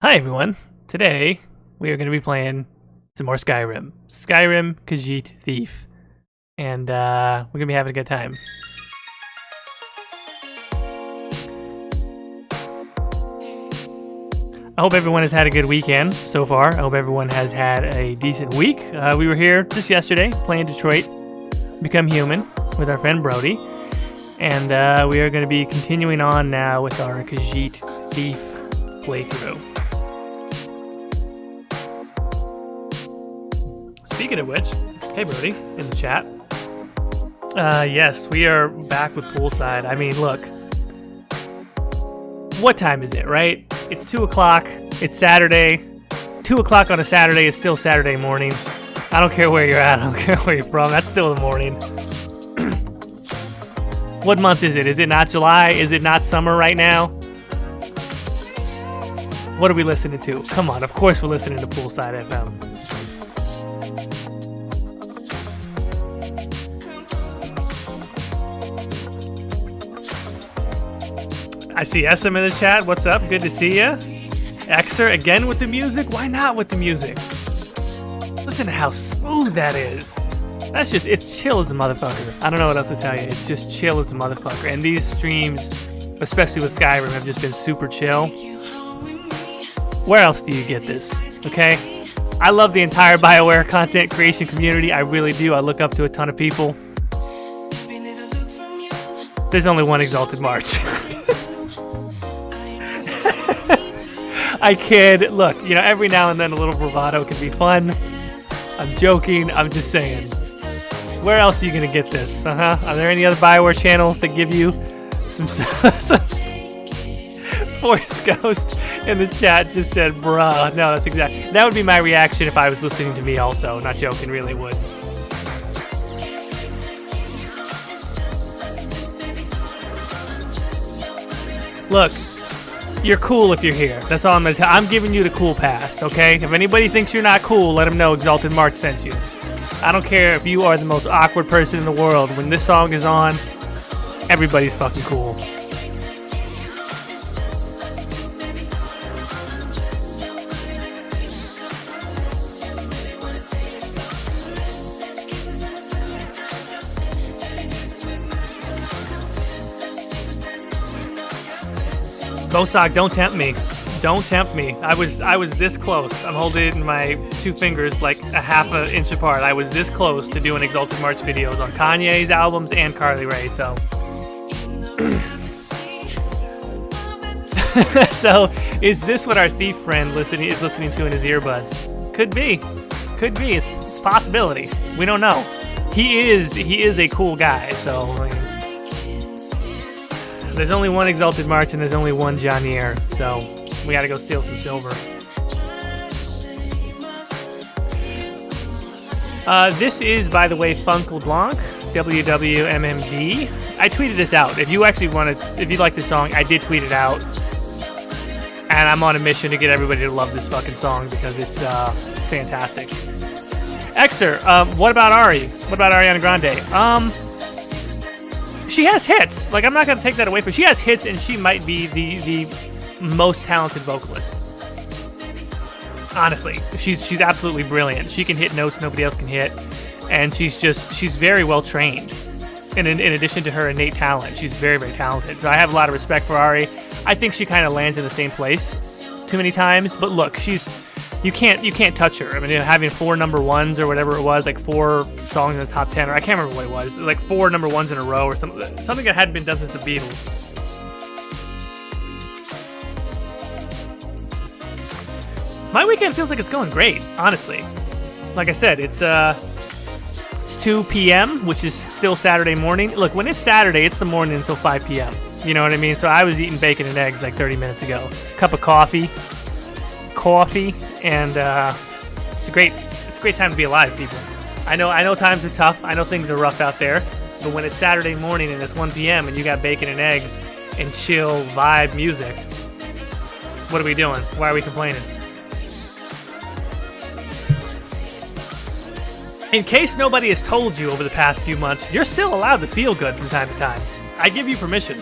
Hi everyone. Today we are going to be playing some more Skyrim. Skyrim Khajiit Thief. And we're going to be having a good time. I hope everyone has had a good weekend so far. I hope everyone has had a decent week. We were here just yesterday playing Detroit Become Human with our friend Brody. And we are going to be continuing on now with our Khajiit Thief playthrough. Speaking of which, hey Brody, in the chat. Yes, we are back with poolside. I mean, look. What time is it, right? It's 2 o'clock. It's Saturday. 2 o'clock on a Saturday is still Saturday morning. I don't care where you're at. I don't care where you're from. That's still the morning. What month is it? Is it not July? Is it not summer right now? What are we listening to? Come on, of course we're listening to Poolside FM. I see SM in the chat. What's up? Good to see ya. Xer again with the music? Why not with the music? Listen to how smooth that is. That's just, it's chill as a motherfucker. I don't know what else to tell you. It's just chill as a motherfucker. And these streams, especially with Skyrim, have just been super chill. Where else do you get this? Okay? I love the entire BioWare content creation community. I really do. I look up to a ton of people. There's only one Exalted March. I kid. Look, you know, every now and then a little bravado can be fun. I'm joking. I'm just saying. Where else are you going to get this? Are there any other BioWare channels that give you some Force Ghost in the chat just said, bruh. No, that's exactly. That would be my reaction if I was listening to me also. Not joking, really would. Look. You're cool if you're here. That's all I'm going to tell. I'm giving you the cool pass, okay? If anybody thinks you're not cool, let them know Exalted March sent you. I don't care if you are the most awkward person in the world. When this song is on, everybody's fucking cool. Bosog, don't tempt me. Don't tempt me. I was this close. I'm holding it in my two fingers like a half an inch apart. I was this close to doing Exalted March videos on Kanye's albums and Carly Rae, so. So, is this what our thief friend is listening to in his earbuds? Could be. Could be. It's a possibility. We don't know. He is a cool guy, so I mean, there's only one Exalted March and there's only one Johnier, so we gotta go steal some silver. This is, by the way, Funkle Blanc, WWMMD. I tweeted this out. If you like this song, I did tweet it out. And I'm on a mission to get everybody to love this fucking song because it's fantastic. Xer, what about Ari? What about Ariana Grande? She has hits. Like, I'm not going to take that away from her. She has hits, and she might be the most talented vocalist. Honestly, she's absolutely brilliant. She can hit notes nobody else can hit, and she's very well trained. And in addition to her innate talent, she's very, very talented. So I have a lot of respect for Ari. I think she kind of lands in the same place too many times. But look, you can't touch her. I mean, having 4 number ones or whatever it was, like 4 songs in the top 10, or I can't remember what it was, like 4 number ones in a row or something that hadn't been done since the Beatles. My weekend feels like it's going great, honestly. Like I said, it's 2 p.m., which is still Saturday morning. Look, when it's Saturday, it's the morning until 5 p.m. You know what I mean? So I was eating bacon and eggs like 30 minutes ago. Cup of coffee, and it's a great time to be alive, people. I know times are tough. I know things are rough out there. But when it's Saturday morning and it's 1 p.m. and you got bacon and eggs and chill vibe music, what are we doing? Why are we complaining? In case nobody has told you over the past few months, you're still allowed to feel good from time to time. I give you permission.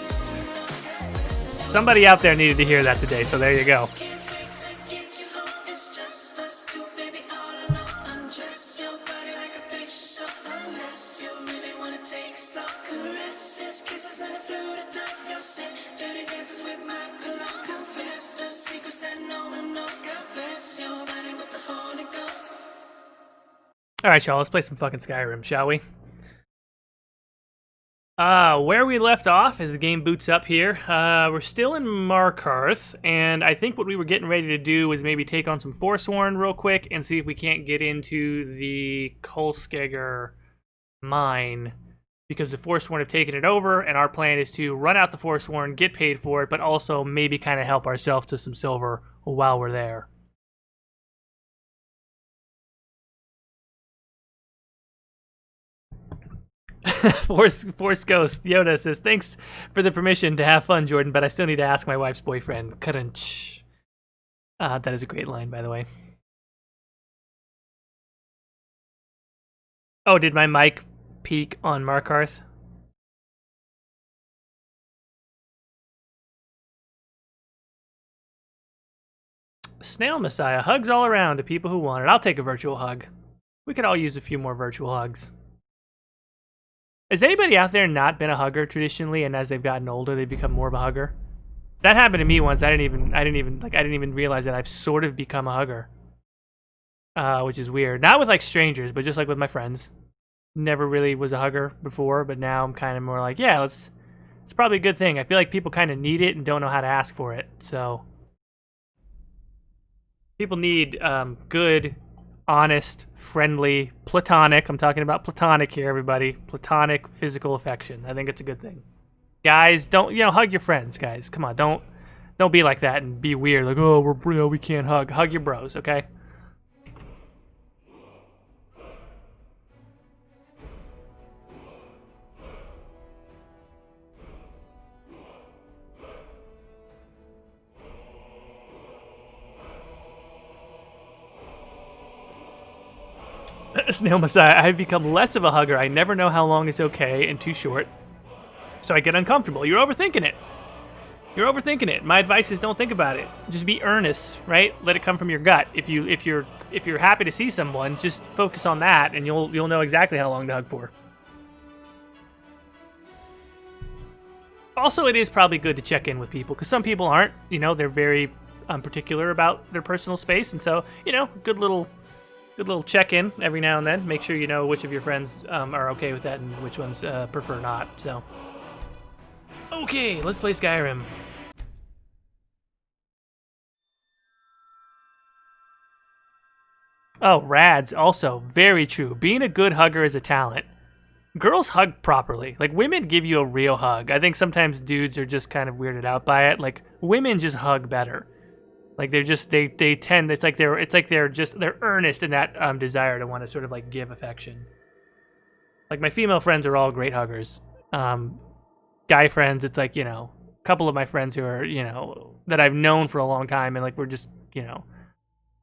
Somebody out there needed to hear that today, so there you go. Alright, y'all, let's play some fucking Skyrim, shall we? Where we left off as the game boots up here, we're still in Markarth, and I think what we were getting ready to do was maybe take on some Forsworn real quick and see if we can't get into the Kolskegger mine, because the Forsworn have taken it over, and our plan is to run out the Forsworn, get paid for it, but also maybe kind of help ourselves to some silver while we're there. Force Ghost Yoda says, thanks for the permission to have fun, Jordan, but I still need to ask my wife's boyfriend. Crunch. That is a great line, by the way. Oh, did my mic peak on Markarth? Snail Messiah, hugs all around to people who want it. I'll take a virtual hug. We could all use a few more virtual hugs. Has anybody out there not been a hugger traditionally, and as they've gotten older, they become more of a hugger? That happened to me once. I didn't even realize that I've sort of become a hugger, which is weird. Not with like strangers, but just like with my friends. Never really was a hugger before, but now I'm kind of more like, yeah, it's probably a good thing. I feel like people kind of need it and don't know how to ask for it. So people need good, honest, friendly, platonic, I'm talking about platonic here, everybody, platonic physical affection. I think it's a good thing. Guys, don't, hug your friends, guys. Come on, don't be like that and be weird, like, oh, we can't hug. Hug your bros, okay? Snail Messiah, I've become less of a hugger. I never know how long is okay and too short, so I get uncomfortable. You're overthinking it. You're overthinking it. My advice is don't think about it. Just be earnest, right? Let it come from your gut. If you're happy to see someone, just focus on that, and you'll know exactly how long to hug for. Also, it is probably good to check in with people, because some people aren't. They're very particular about their personal space, and so good little check-in every now and then. Make sure you know which of your friends are okay with that and which ones prefer not. So, okay, let's play Skyrim. Oh, rads, also, very true. Being a good hugger is a talent. Girls hug properly. Like, women give you a real hug. I think sometimes dudes are just kind of weirded out by it. Like, women just hug better. Like they tend, it's like they're earnest in that desire to want to sort of like give affection. Like my female friends are all great huggers. Guy friends, it's like, a couple of my friends who are, that I've known for a long time, and like we're just, you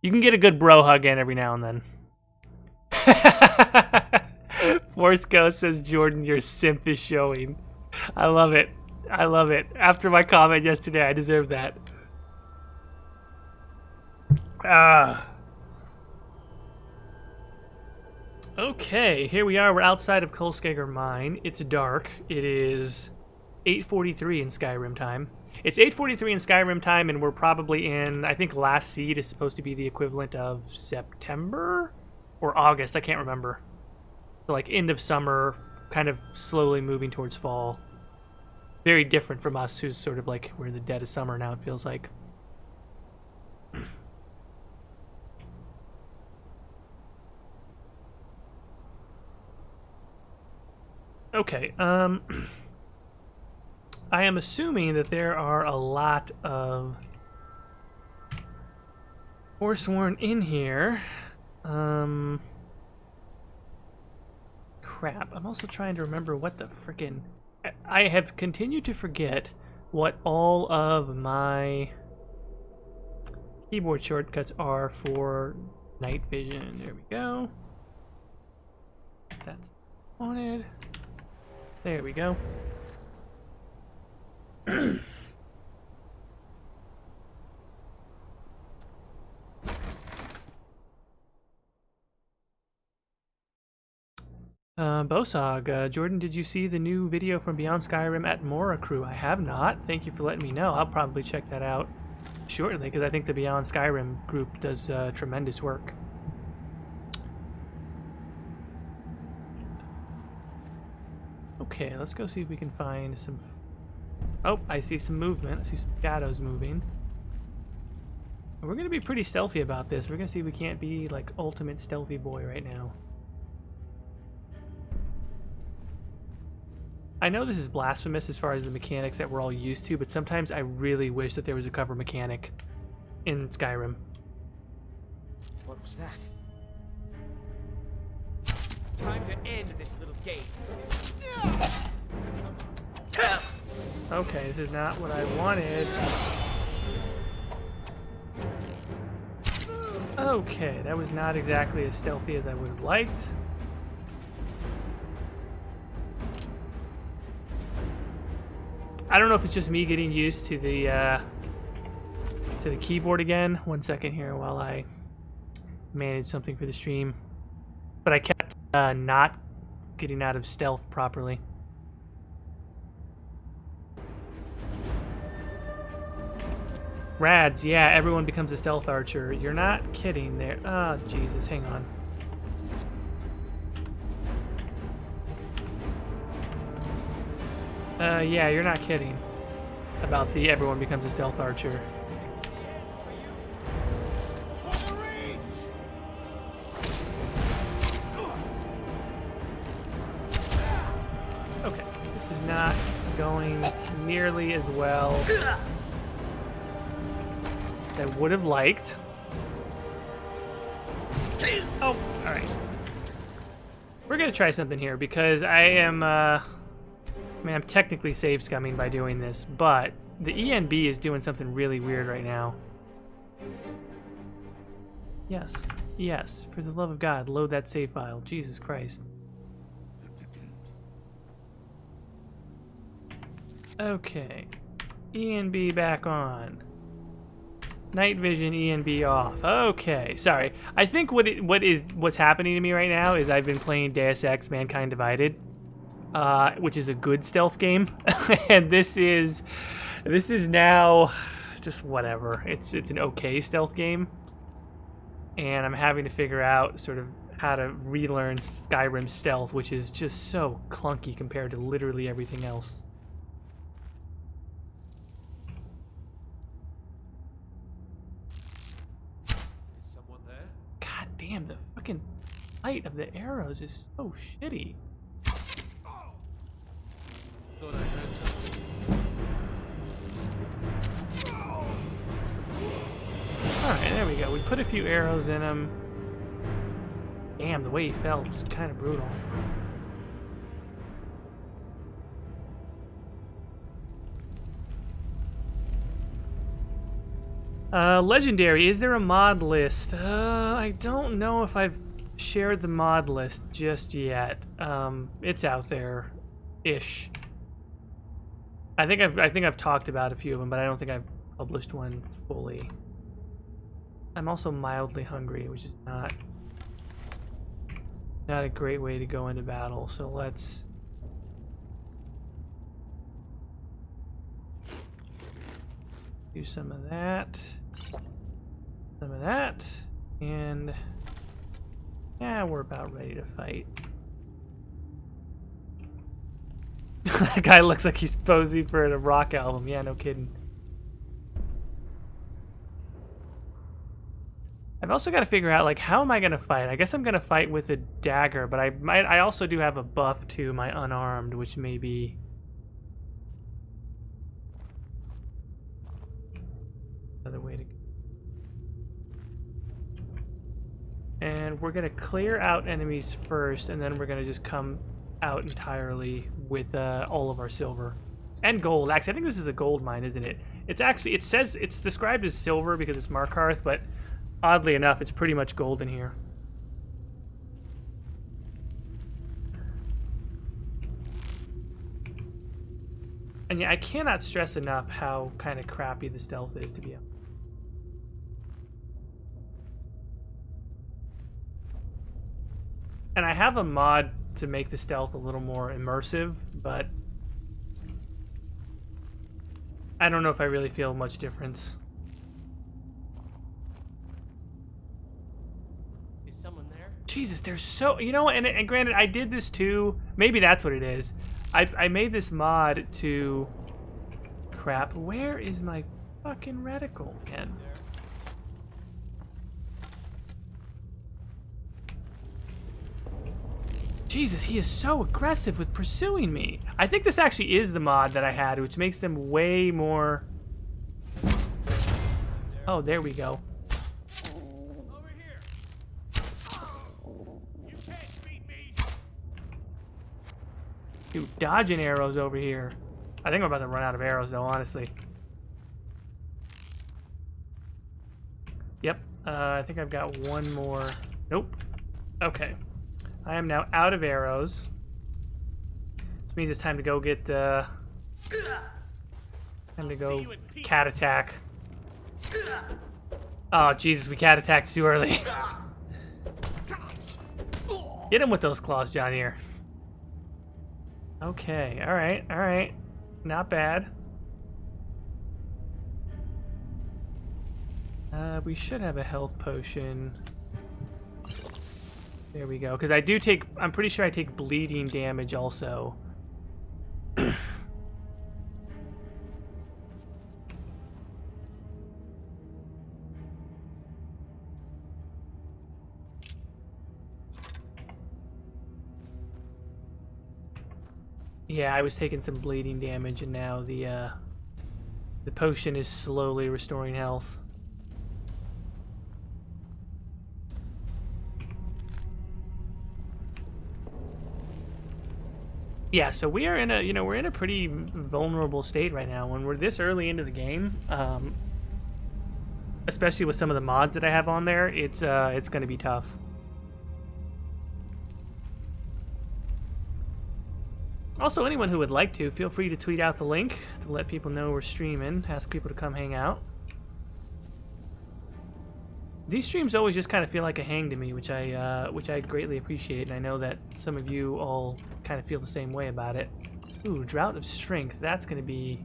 can get a good bro hug in every now and then. Force Ghost says, Jordan, your simp is showing. I love it. I love it. After my comment yesterday, I deserve that. Okay, here we are. We're outside of Kolskegger Mine. It's dark. It is 8:43 in Skyrim time. It's 8:43 in Skyrim time, and we're probably in, I think last seed is supposed to be the equivalent of September or August. I can't remember. So like end of summer, kind of slowly moving towards fall. Very different from us, who's sort of like, we're in the dead of summer now, it feels like. Okay, I am assuming that there are a lot of Forsworn in here. Crap, I'm also trying to remember what the frickin'... I have continued to forget what all of my keyboard shortcuts are for night vision. There we go. That's wanted. There we go. Bosog, Jordan, did you see the new video from Beyond Skyrim at Mora Crew? I have not. Thank you for letting me know. I'll probably check that out shortly, because I think the Beyond Skyrim group does tremendous work. Okay, let's go see if we can find some... Oh, I see some movement. I see some shadows moving. We're going to be pretty stealthy about this. We're going to see if we can't be like ultimate stealthy boy right now. I know this is blasphemous as far as the mechanics that we're all used to, but sometimes I really wish that there was a cover mechanic in Skyrim. What was that? Time to end this little game. Okay, this is not what I wanted. Okay, that was not exactly as stealthy as I would have liked. I don't know if it's just me getting used to the keyboard again. 1 second here while I manage something for the stream. But I kept not getting out of stealth properly. Rads, yeah, everyone becomes a stealth archer. You're not kidding there. Oh, Jesus, hang on. Yeah, you're not kidding about the everyone becomes a stealth archer. Okay, this is not going nearly as well as I would have liked. Oh, alright. We're gonna try something here because I am, I mean, I'm technically save scumming by doing this, but the ENB is doing something really weird right now. Yes, yes, for the love of God, load that save file. Jesus Christ. Okay, ENB back on. Night vision ENB off. Okay, sorry. I think what's happening to me right now is I've been playing Deus Ex: Mankind Divided, which is a good stealth game, and this is now just whatever. It's an okay stealth game, and I'm having to figure out sort of how to relearn Skyrim stealth, which is just so clunky compared to literally everything else. God damn, the fucking light of the arrows is so shitty. Thought I heard something. Alright, there we go. We put a few arrows in him. Damn, the way he fell was kind of brutal. Legendary, is there a mod list? I don't know if I've shared the mod list just yet. It's out there-ish. I think I've talked about a few of them, but I don't think I've published one fully. I'm also mildly hungry, which is not a great way to go into battle. So let's do some of that. Some of that, and yeah, we're about ready to fight. That guy looks like he's posing for a rock album. Yeah, no kidding. I've also got to figure out, like, how am I gonna fight? I guess I'm gonna fight with a dagger, but I also do have a buff to my unarmed, which may be another way to go. And we're going to clear out enemies first, and then we're going to just come out entirely with all of our silver. And gold. Actually, I think this is a gold mine, isn't it? It's actually, it says, it's described as silver because it's Markarth, but oddly enough, it's pretty much gold in here. And yeah, I cannot stress enough how kind of crappy the stealth is, to be honest. And I have a mod to make the stealth a little more immersive, but I don't know if I really feel much difference. Is someone there? Jesus, there's so... You know, and granted, I did this too. Maybe that's what it is. I made this mod to... Crap, where is my fucking reticle again? Jesus, he is so aggressive with pursuing me. I think this actually is the mod that I had, which makes them way more... Oh, there we go. Over here. You can't beat me. Dude, dodging arrows over here. I think I'm about to run out of arrows, though, honestly. Yep, I think I've got one more. Nope. Okay. I am now out of arrows. Which means it's time to go get, time to go cat attack. Oh, Jesus, we cat attacked too early. Get him with those claws, John here. Okay, alright, alright. Not bad. We should have a health potion. There we go. Because I do take... I'm pretty sure I take bleeding damage also. Yeah, I was taking some bleeding damage, and now the potion is slowly restoring health. Yeah, so we are in a, we're in a pretty vulnerable state right now. When we're this early into the game, especially with some of the mods that I have on there, it's going to be tough. Also, anyone who would like to, feel free to tweet out the link to let people know we're streaming, ask people to come hang out. These streams always just kind of feel like a hang to me, which I greatly appreciate, and I know that some of you all kind of feel the same way about it. Ooh, Drought of Strength. That's going to be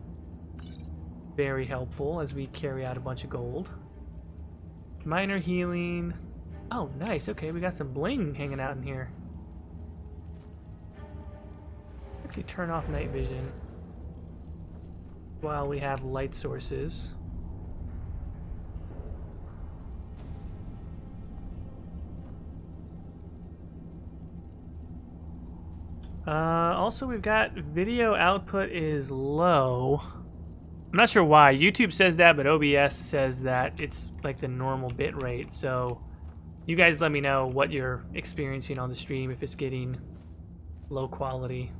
very helpful as we carry out a bunch of gold. Minor Healing. Oh, nice. Okay, we got some bling hanging out in here. Actually, turn off night vision while we have light sources. Also, we've got video output is low. I'm not sure why. YouTube says that, but OBS says that it's like the normal bit rate. So you guys let me know what you're experiencing on the stream, if it's getting low quality.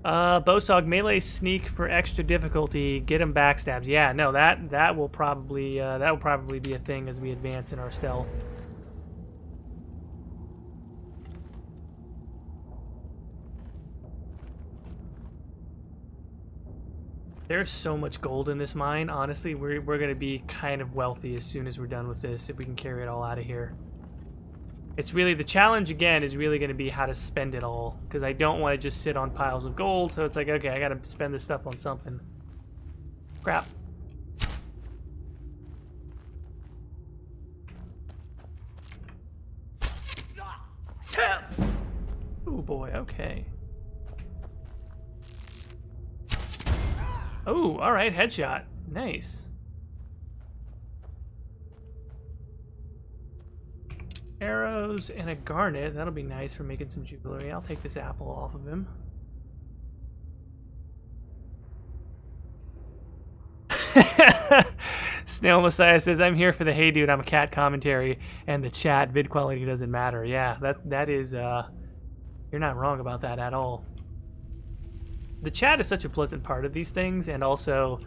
Bosog, melee sneak for extra difficulty. Get him backstabs. Yeah, no, that will probably be a thing as we advance in our stealth. There's so much gold in this mine. Honestly, we're gonna be kind of wealthy as soon as we're done with this, if we can carry it all out of here. It's really, the challenge again is really going to be how to spend it all, because I don't want to just sit on piles of gold, so it's like, okay, I got to spend this stuff on something. Crap. Oh boy, okay. Oh, alright, headshot. Nice. Arrows and a garnet. That'll be nice for making some jewelry. I'll take this apple off of him. Snail Messiah says, I'm here for the hey dude, I'm a cat commentary, and the chat vid quality doesn't matter. Yeah, that is, you're not wrong about that at all. The chat is such a pleasant part of these things, and also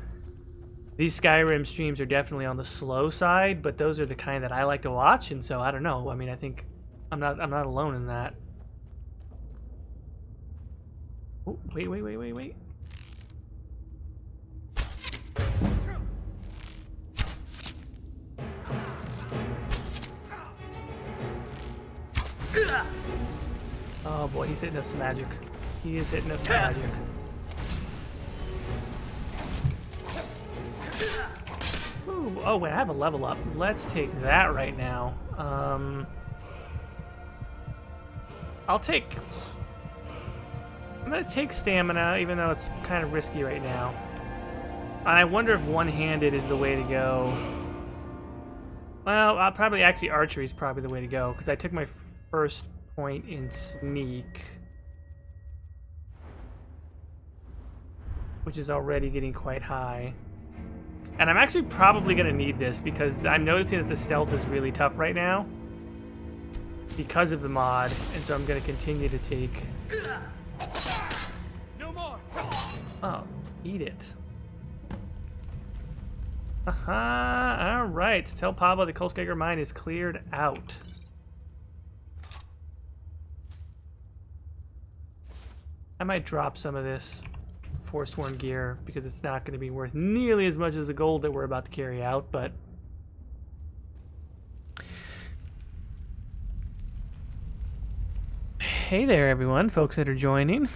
these Skyrim streams are definitely on the slow side, but those are the kind that I like to watch, and so I don't know. I mean, I think I'm not alone in that. Oh, wait. Oh boy, he's hitting us with magic. He is hitting us with magic. Ooh, oh wait, I have a level up. Let's take that right now. I'm gonna take stamina, even though it's kind of risky right now. I wonder if one-handed is the way to go. Well, I'll probably actually archery is probably the way to go because I took my first point in sneak, which is already getting quite high. And I'm actually probably going to need this because I'm noticing that the stealth is really tough right now because of the mod, and so I'm going to continue to take... No more. Oh, eat it. Aha, alright. Tell Pablo the Kolskager mine is cleared out. I might drop some of this Forsworn gear because it's not going to be worth nearly as much as the gold that we're about to carry out, but hey there everyone, folks that are joining.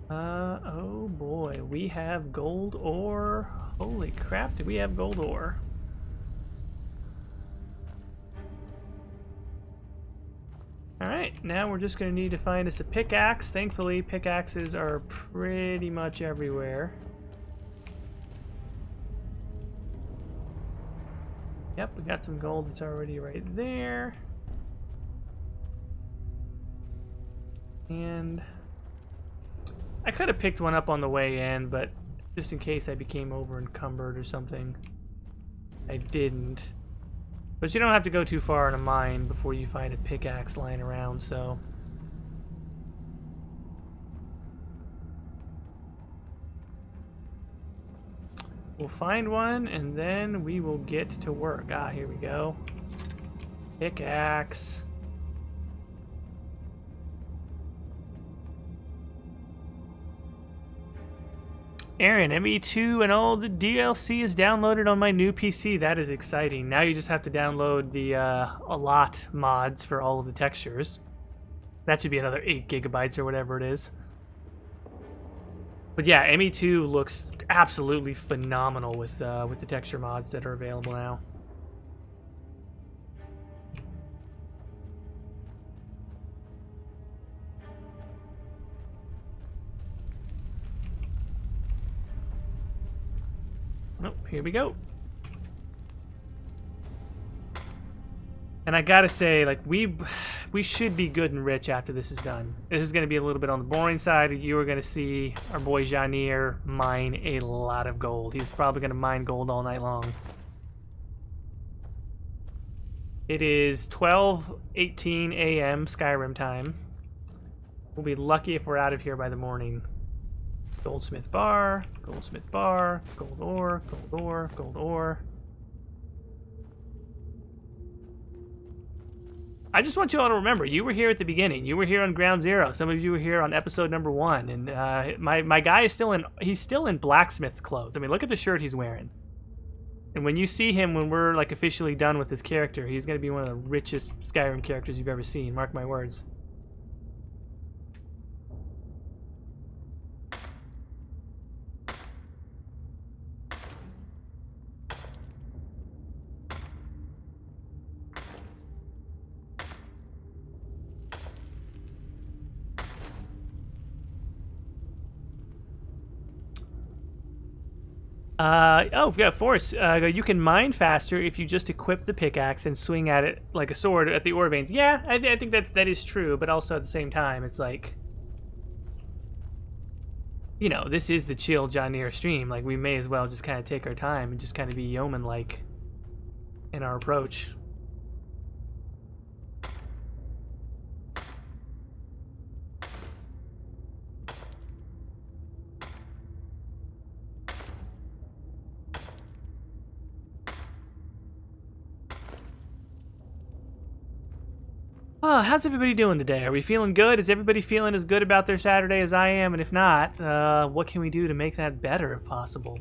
Oh boy, we have gold ore. Holy crap, do we have gold ore? Alright, now we're just going to need to find us a pickaxe. Thankfully, pickaxes are pretty much everywhere. Yep, we got some gold that's already right there. And I could have picked one up on the way in, but just in case I became over encumbered or something, I didn't. But you don't have to go too far in a mine before you find a pickaxe lying around, so... we'll find one, and then we will get to work. Ah, here we go. Pickaxe. Aaron, ME2 and all the DLC is downloaded on my new PC. That is exciting. Now you just have to download the a lot mods for all of the textures. That should be another 8 gigabytes or whatever it is. But yeah, ME2 looks absolutely phenomenal with the texture mods that are available now. Oh, here we go. And I gotta say, like, we should be good and rich after this is done. This is gonna be a little bit on the boring side. You are gonna see our boy Janir mine a lot of gold. He's probably gonna mine gold all night long. It is 12:18 a.m. Skyrim time. We'll be lucky if we're out of here by the morning. Goldsmith bar, gold ore, gold ore, gold ore. I just want you all to remember, you were here at the beginning. You were here on Ground Zero. Some of you were here on episode number 1. And my guy is he's still in blacksmith clothes. I mean, look at the shirt he's wearing. And when you see him, when we're like officially done with his character, he's going to be one of the richest Skyrim characters you've ever seen. Mark my words. Oh, yeah, Force. You can mine faster if you just equip the pickaxe and swing at it like a sword at the ore veins. Yeah, I think that is true, but also at the same time, it's like, you know, this is the chill Janir stream. Like, we may as well just kind of take our time and just kind of be yeoman-like in our approach. Oh, how's everybody doing today? Are we feeling good? Is everybody feeling as good about their Saturday as I am? And if not, what can we do to make that better if possible?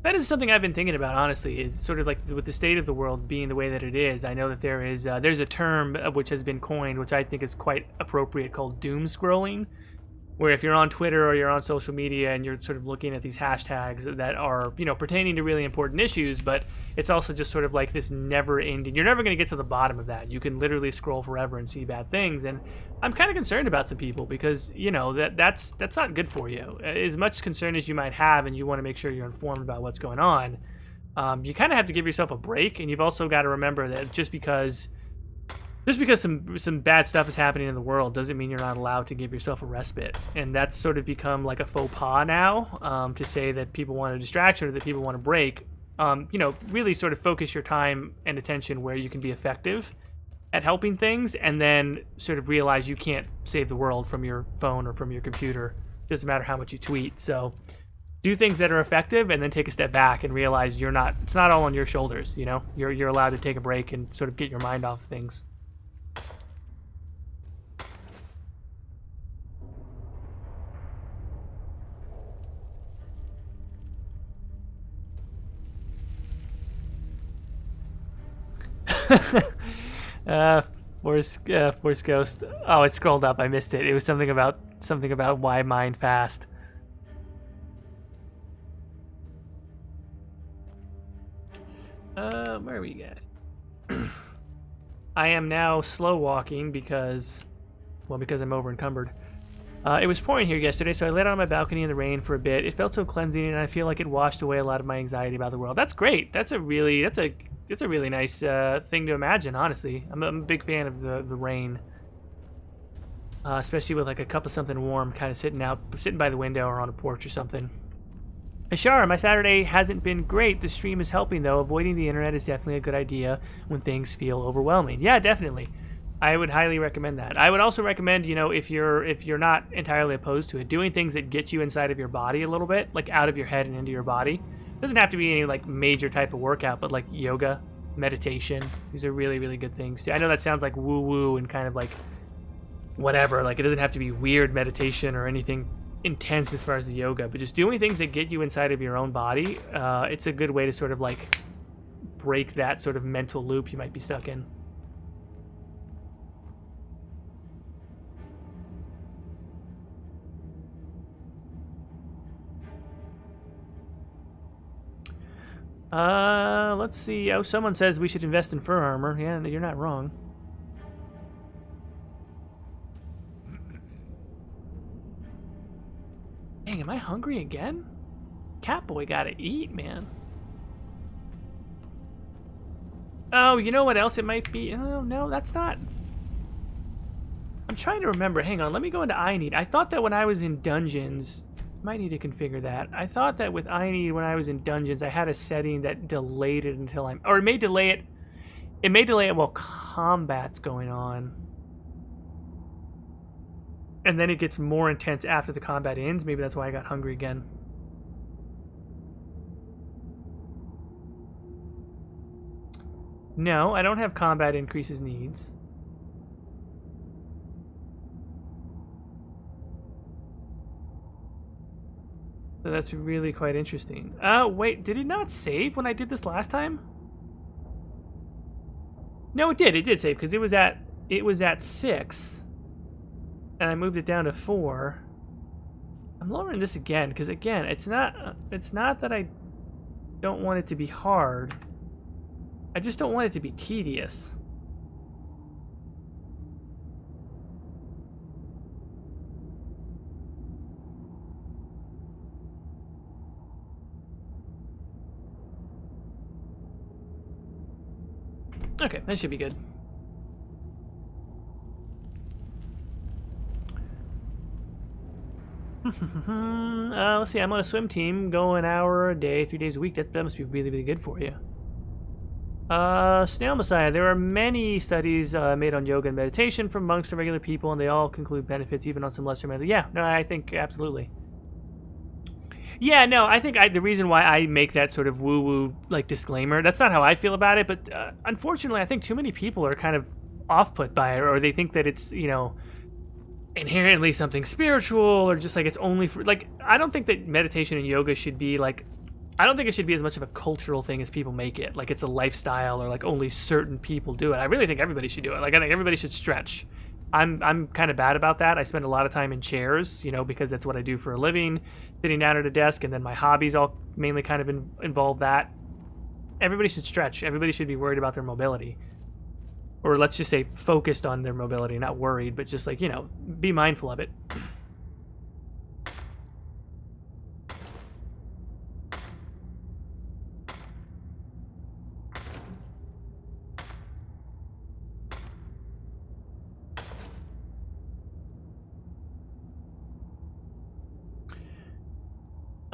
That is something I've been thinking about, honestly, is sort of like with the state of the world being the way that it is. I know that there's a term which has been coined, which I think is quite appropriate, called doom scrolling, where if you're on Twitter or you're on social media and you're sort of looking at these hashtags that are, pertaining to really important issues, but it's also just sort of like this never-ending. You're never going to get to the bottom of that. You can literally scroll forever and see bad things, and I'm kind of concerned about some people because, that's not good for you. As much concern as you might have, and you want to make sure you're informed about what's going on, you kind of have to give yourself a break, and you've also got to remember that just because some bad stuff is happening in the world doesn't mean you're not allowed to give yourself a respite. And that's sort of become like a faux pas now, to say that people want a distraction or that people want a break. Really sort of focus your time and attention where you can be effective at helping things, and then sort of realize you can't save the world from your phone or from your computer. Doesn't matter how much you tweet. So do things that are effective, and then take a step back and realize it's not all on your shoulders. You're allowed to take a break and sort of get your mind off of things. Force Ghost. Oh, it scrolled up. I missed it. It was something about why mine fast. Where are we at? I am now slow walking because I'm over encumbered. It was pouring here yesterday, so I laid out on my balcony in the rain for a bit. It felt so cleansing, and I feel like it washed away a lot of my anxiety about the world. That's great. That's a really nice thing to imagine, honestly. I'm a big fan of the rain, especially with like a cup of something warm, kind of sitting by the window or on a porch or something. Ashara, my Saturday hasn't been great. The stream is helping though. Avoiding the internet is definitely a good idea when things feel overwhelming. Yeah, definitely. I would highly recommend that. I would also recommend, if you're not entirely opposed to it, doing things that get you inside of your body a little bit, like out of your head and into your body. It doesn't have to be any like major type of workout, but like yoga, meditation. These are really, really good things too. I know that sounds like woo-woo and kind of like whatever. Like it doesn't have to be weird meditation or anything intense as far as the yoga, but just doing things that get you inside of your own body. It's a good way to sort of like break that sort of mental loop you might be stuck in. Let's see. Oh, someone says we should invest in fur armor. Yeah, you're not wrong. Dang, am I hungry again? Catboy gotta eat, man. Oh, you know what else it might be? Oh, no, that's not. I'm trying to remember. Hang on, let me go into I need. I thought that when I was in dungeons, might need to configure that. I thought that with I need when I was in dungeons, I had a setting that delayed it until I'm, or it may delay it. It may delay it while combat's going on, and then it gets more intense after the combat ends. Maybe that's why I got hungry again. No, I don't have combat increases needs. So that's really quite interesting. Wait, did it not save when I did this last time? No, it did. It did save because it was at 6, and I moved it down to 4. I'm lowering this again because again, it's not that I don't want it to be hard. I just don't want it to be tedious. Okay, that should be good. Let's see, I'm on a swim team, go an hour a day, 3 days a week. That must be really, really good for you. Snail Messiah, there are many studies made on yoga and meditation from monks to regular people, and they all conclude benefits even on some lesser methods. Yeah, no, I think absolutely. Yeah, no, I think the reason why I make that sort of woo-woo like disclaimer, that's not how I feel about it, but unfortunately I think too many people are kind of off-put by it, or they think that it's, inherently something spiritual, or just like it's only for, like, I don't think that meditation and yoga should be like I don't think it should be as much of a cultural thing as people make it. Like it's a lifestyle or like only certain people do it. I really think everybody should do it. Like I think everybody should stretch. I'm kind of bad about that. I spend a lot of time in chairs, you know, because that's what I do for a living, sitting down at a desk, and then my hobbies all mainly kind of involve that. Everybody should stretch. Everybody should be worried about their mobility. Or let's just say focused on their mobility, not worried, but just like, you know, be mindful of it.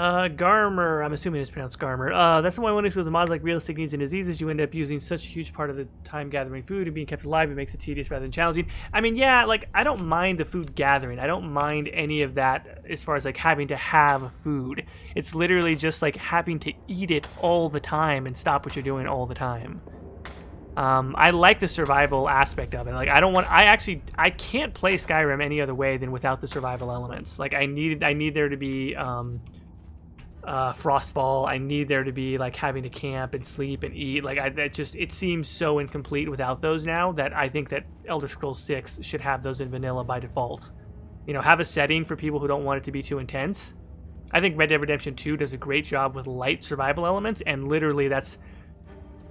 Garmer, I'm assuming it's pronounced Garmer. That's the one with the mods like realistic needs and diseases. You end up using such a huge part of the time gathering food and being kept alive. It makes it tedious rather than challenging. I mean, yeah, like I don't mind the food gathering. I don't mind any of that as far as like having to have food. It's literally just like having to eat it all the time and stop what you're doing all the time. I like the survival aspect of it. Like I can't play Skyrim any other way than without the survival elements. Like I need there to be frostfall. I need there to be like having to camp and sleep and eat. Like it seems so incomplete without those now that I think that Elder Scrolls 6 should have those in vanilla by default. You know, have a setting for people who don't want it to be too intense. I think Red Dead Redemption 2 does a great job with light survival elements, and literally that's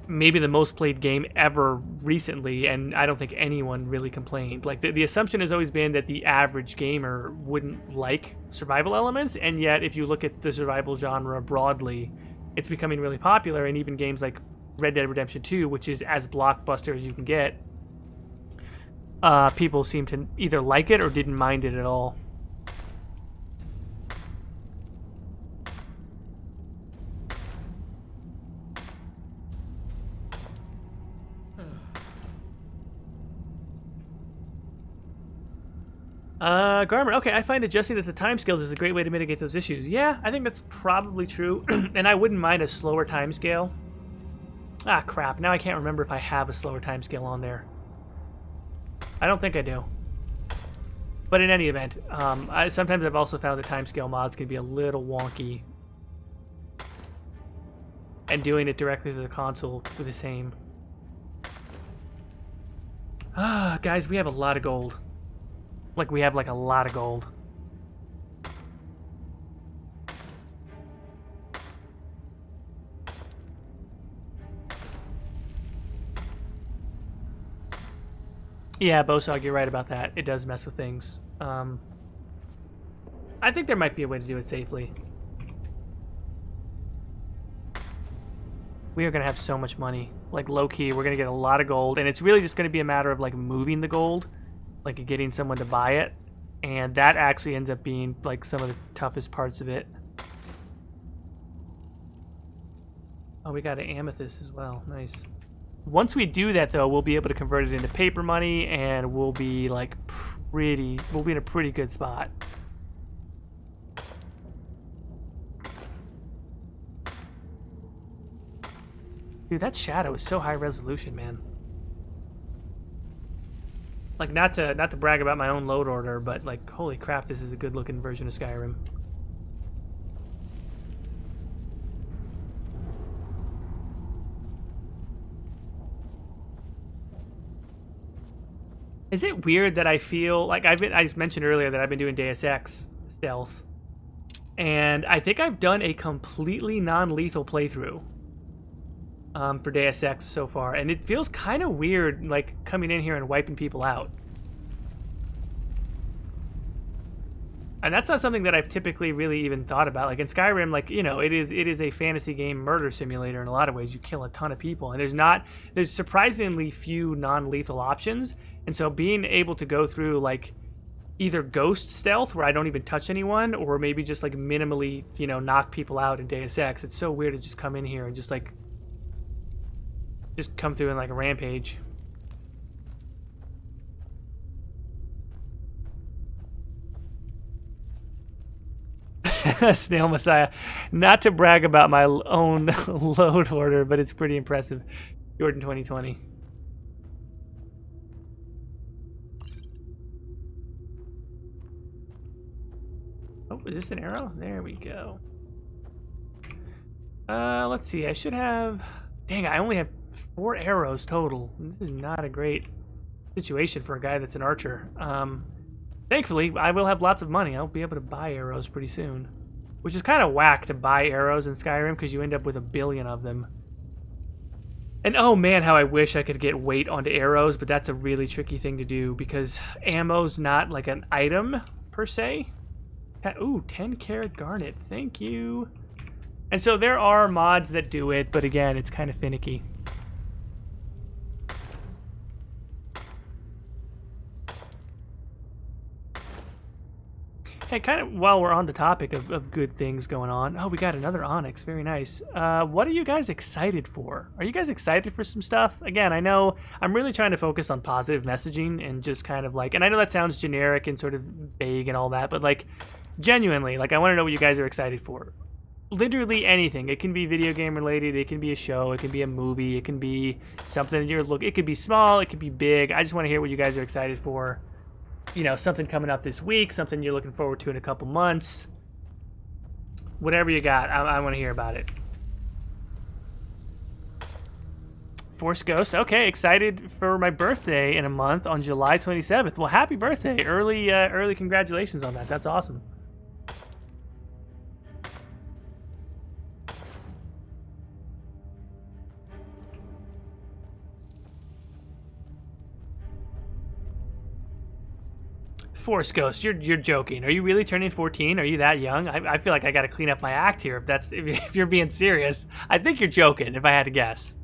maybe the most played game ever recently, and I don't think anyone really complained. Like the assumption has always been that the average gamer wouldn't like survival elements, and yet if you look at the survival genre broadly, it's becoming really popular, and even games like Red Dead Redemption 2, which is as blockbuster as you can get, people seem to either like it or didn't mind it at all. Garmer, okay, I find adjusting to the time scales is a great way to mitigate those issues. Yeah, I think that's probably true, and I wouldn't mind a slower time scale. Ah, crap, now I can't remember if I have a slower time scale on there. I don't think I do. But in any event, sometimes I've also found that timescale mods can be a little wonky. And doing it directly to the console for the same. Ah, guys, we have a lot of gold. Like, we have, like, a lot of gold. Yeah, Bosog, you're right about that. It does mess with things. I think there might be a way to do it safely. We are going to have so much money. Like, low-key, we're going to get a lot of gold. And it's really just going to be a matter of, like, moving the gold. Like, getting someone to buy it. And that actually ends up being, like, some of the toughest parts of it. Oh, we got an amethyst as well. Nice. Once we do that, though, we'll be able to convert it into paper money, and we'll be, like, we'll be in a pretty good spot. Dude, that shadow is so high resolution, man. Like, not to brag about my own load order, but, like, holy crap, this is a good-looking version of Skyrim. Is it weird that I feel like I just mentioned earlier that I've been doing Deus Ex stealth, and I think I've done a completely non-lethal playthrough for Deus Ex so far, and it feels kind of weird, like coming in here and wiping people out. And that's not something that I've typically really even thought about. Like in Skyrim, like, you know, it is a fantasy game murder simulator in a lot of ways. You kill a ton of people, and there's surprisingly few non-lethal options. And so being able to go through like either ghost stealth where I don't even touch anyone, or maybe just like minimally, you know, knock people out in Deus Ex, it's so weird to just come in here and just come through in like a rampage. Snail Messiah. Not to brag about my own load order, but it's pretty impressive. Jordan 2020. Oh, is this an arrow? There we go. Let's see. I should have... Dang, I only have 4 arrows total. This is not a great situation for a guy that's an archer. Thankfully, I will have lots of money. I'll be able to buy arrows pretty soon. Which is kind of whack to buy arrows in Skyrim because you end up with 1 billion of them. And oh man, how I wish I could get weight onto arrows, but that's a really tricky thing to do because ammo's not like an item per se. Ooh, 10 karat garnet. Thank you. And so there are mods that do it, but again, it's kind of finicky. Hey, kind of while we're on the topic of good things going on. Oh, we got another onyx. Very nice. What are you guys excited for? Are you guys excited for some stuff? Again, I know I'm really trying to focus on positive messaging and just kind of like, and I know that sounds generic and sort of vague and all that, but like genuinely, like I want to know what you guys are excited for. Literally anything. It can be video game related, it can be a show, it can be a movie, it can be something it could be small, it could be big. I just want to hear what you guys are excited for. You know, something coming up this week, something you're looking forward to in a couple months. Whatever you got, I want to hear about it. Force Ghost. Okay, excited for my birthday in a month on July 27th. Well, happy birthday. Early congratulations on that. That's awesome. Force Ghost, you're joking. Are you really turning 14? Are you that young? I feel like I got to clean up my act here. If you're being serious, I think you're joking. If I had to guess.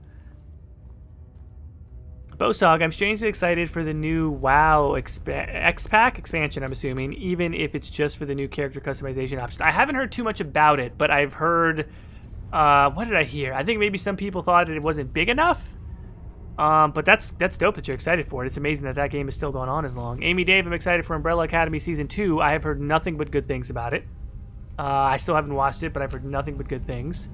Bosog, I'm strangely excited for the new WoW X-Pack expansion. I'm assuming, even if it's just for the new character customization option. I haven't heard too much about it, but I've heard. What did I hear? I think maybe some people thought that it wasn't big enough. But that's dope that you're excited for it. It's amazing that game is still going on as long. Amy Dave, I'm excited for Umbrella Academy Season 2. I have heard nothing but good things about it. I still haven't watched it, but I've heard nothing but good things.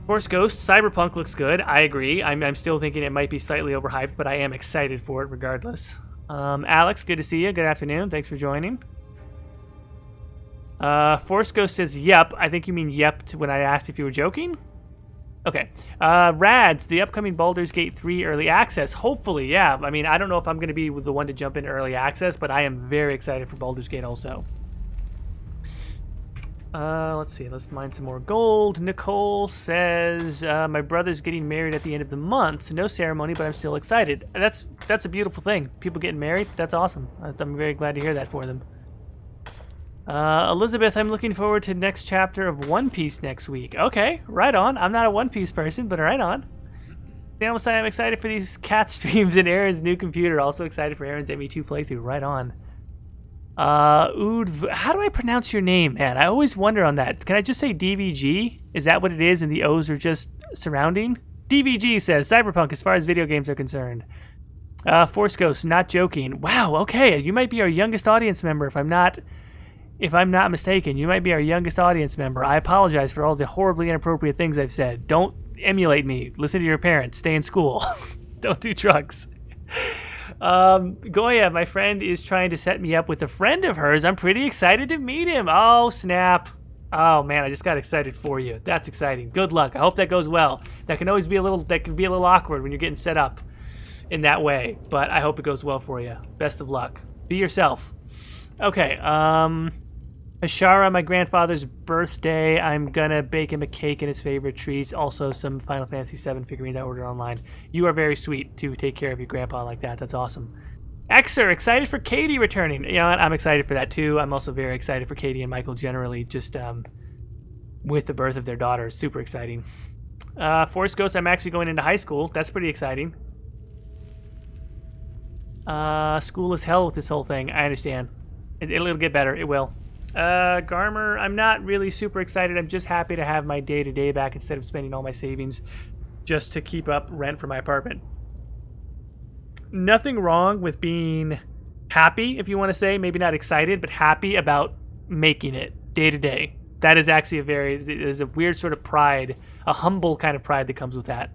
Force Ghost, Cyberpunk looks good. I agree. I'm still thinking it might be slightly overhyped, but I am excited for it regardless. Alex, good to see you. Good afternoon. Thanks for joining. Force Ghost says, yep. I think you mean yep when I asked if you were joking. Okay. Rads, the upcoming Baldur's Gate 3 early access. Hopefully, yeah. I mean, I don't know if I'm going to be the one to jump into early access, but I am very excited for Baldur's Gate also. Let's see. Let's mine some more gold. Nicole says, my brother's getting married at the end of the month. No ceremony, but I'm still excited. That's a beautiful thing. People getting married, that's awesome. I'm very glad to hear that for them. Elizabeth, I'm looking forward to next chapter of One Piece next week. Okay, right on. I'm not a One Piece person, but right on. Dan say I'm excited for these cat streams and Aaron's new computer. Also excited for Aaron's ME2 playthrough. Right on. Oud, how do I pronounce your name, man? I always wonder on that. Can I just say DVG? Is that what it is and the O's are just surrounding? DVG says, Cyberpunk as far as video games are concerned. Force Ghost, not joking. Wow, okay. You might be our youngest audience member if I'm not mistaken. You might be our youngest audience member. I apologize for all the horribly inappropriate things I've said. Don't emulate me. Listen to your parents. Stay in school. Don't do drugs. Goya, my friend, is trying to set me up with a friend of hers. I'm pretty excited to meet him. Oh, snap. Oh, man, I just got excited for you. That's exciting. Good luck. I hope that goes well. That can be a little awkward when you're getting set up in that way, but I hope it goes well for you. Best of luck. Be yourself. Okay, Ashara, my grandfather's birthday. I'm gonna bake him a cake and his favorite treats. Also, some Final Fantasy VII figurines I ordered online. You are very sweet to take care of your grandpa like that. That's awesome. Xer, excited for Katie returning. You know what? I'm excited for that too. I'm also very excited for Katie and Michael generally, just with the birth of their daughter. Super exciting. Force Ghost, I'm actually going into high school. That's pretty exciting. School is hell with this whole thing. I understand. It'll get better. It will. Garmer, I'm not really super excited. I'm just happy to have my day-to-day back instead of spending all my savings just to keep up rent for my apartment. Nothing wrong with being happy, if you want to say. Maybe not excited, but happy about making it day-to-day. That is actually there's a weird sort of pride, a humble kind of pride that comes with that.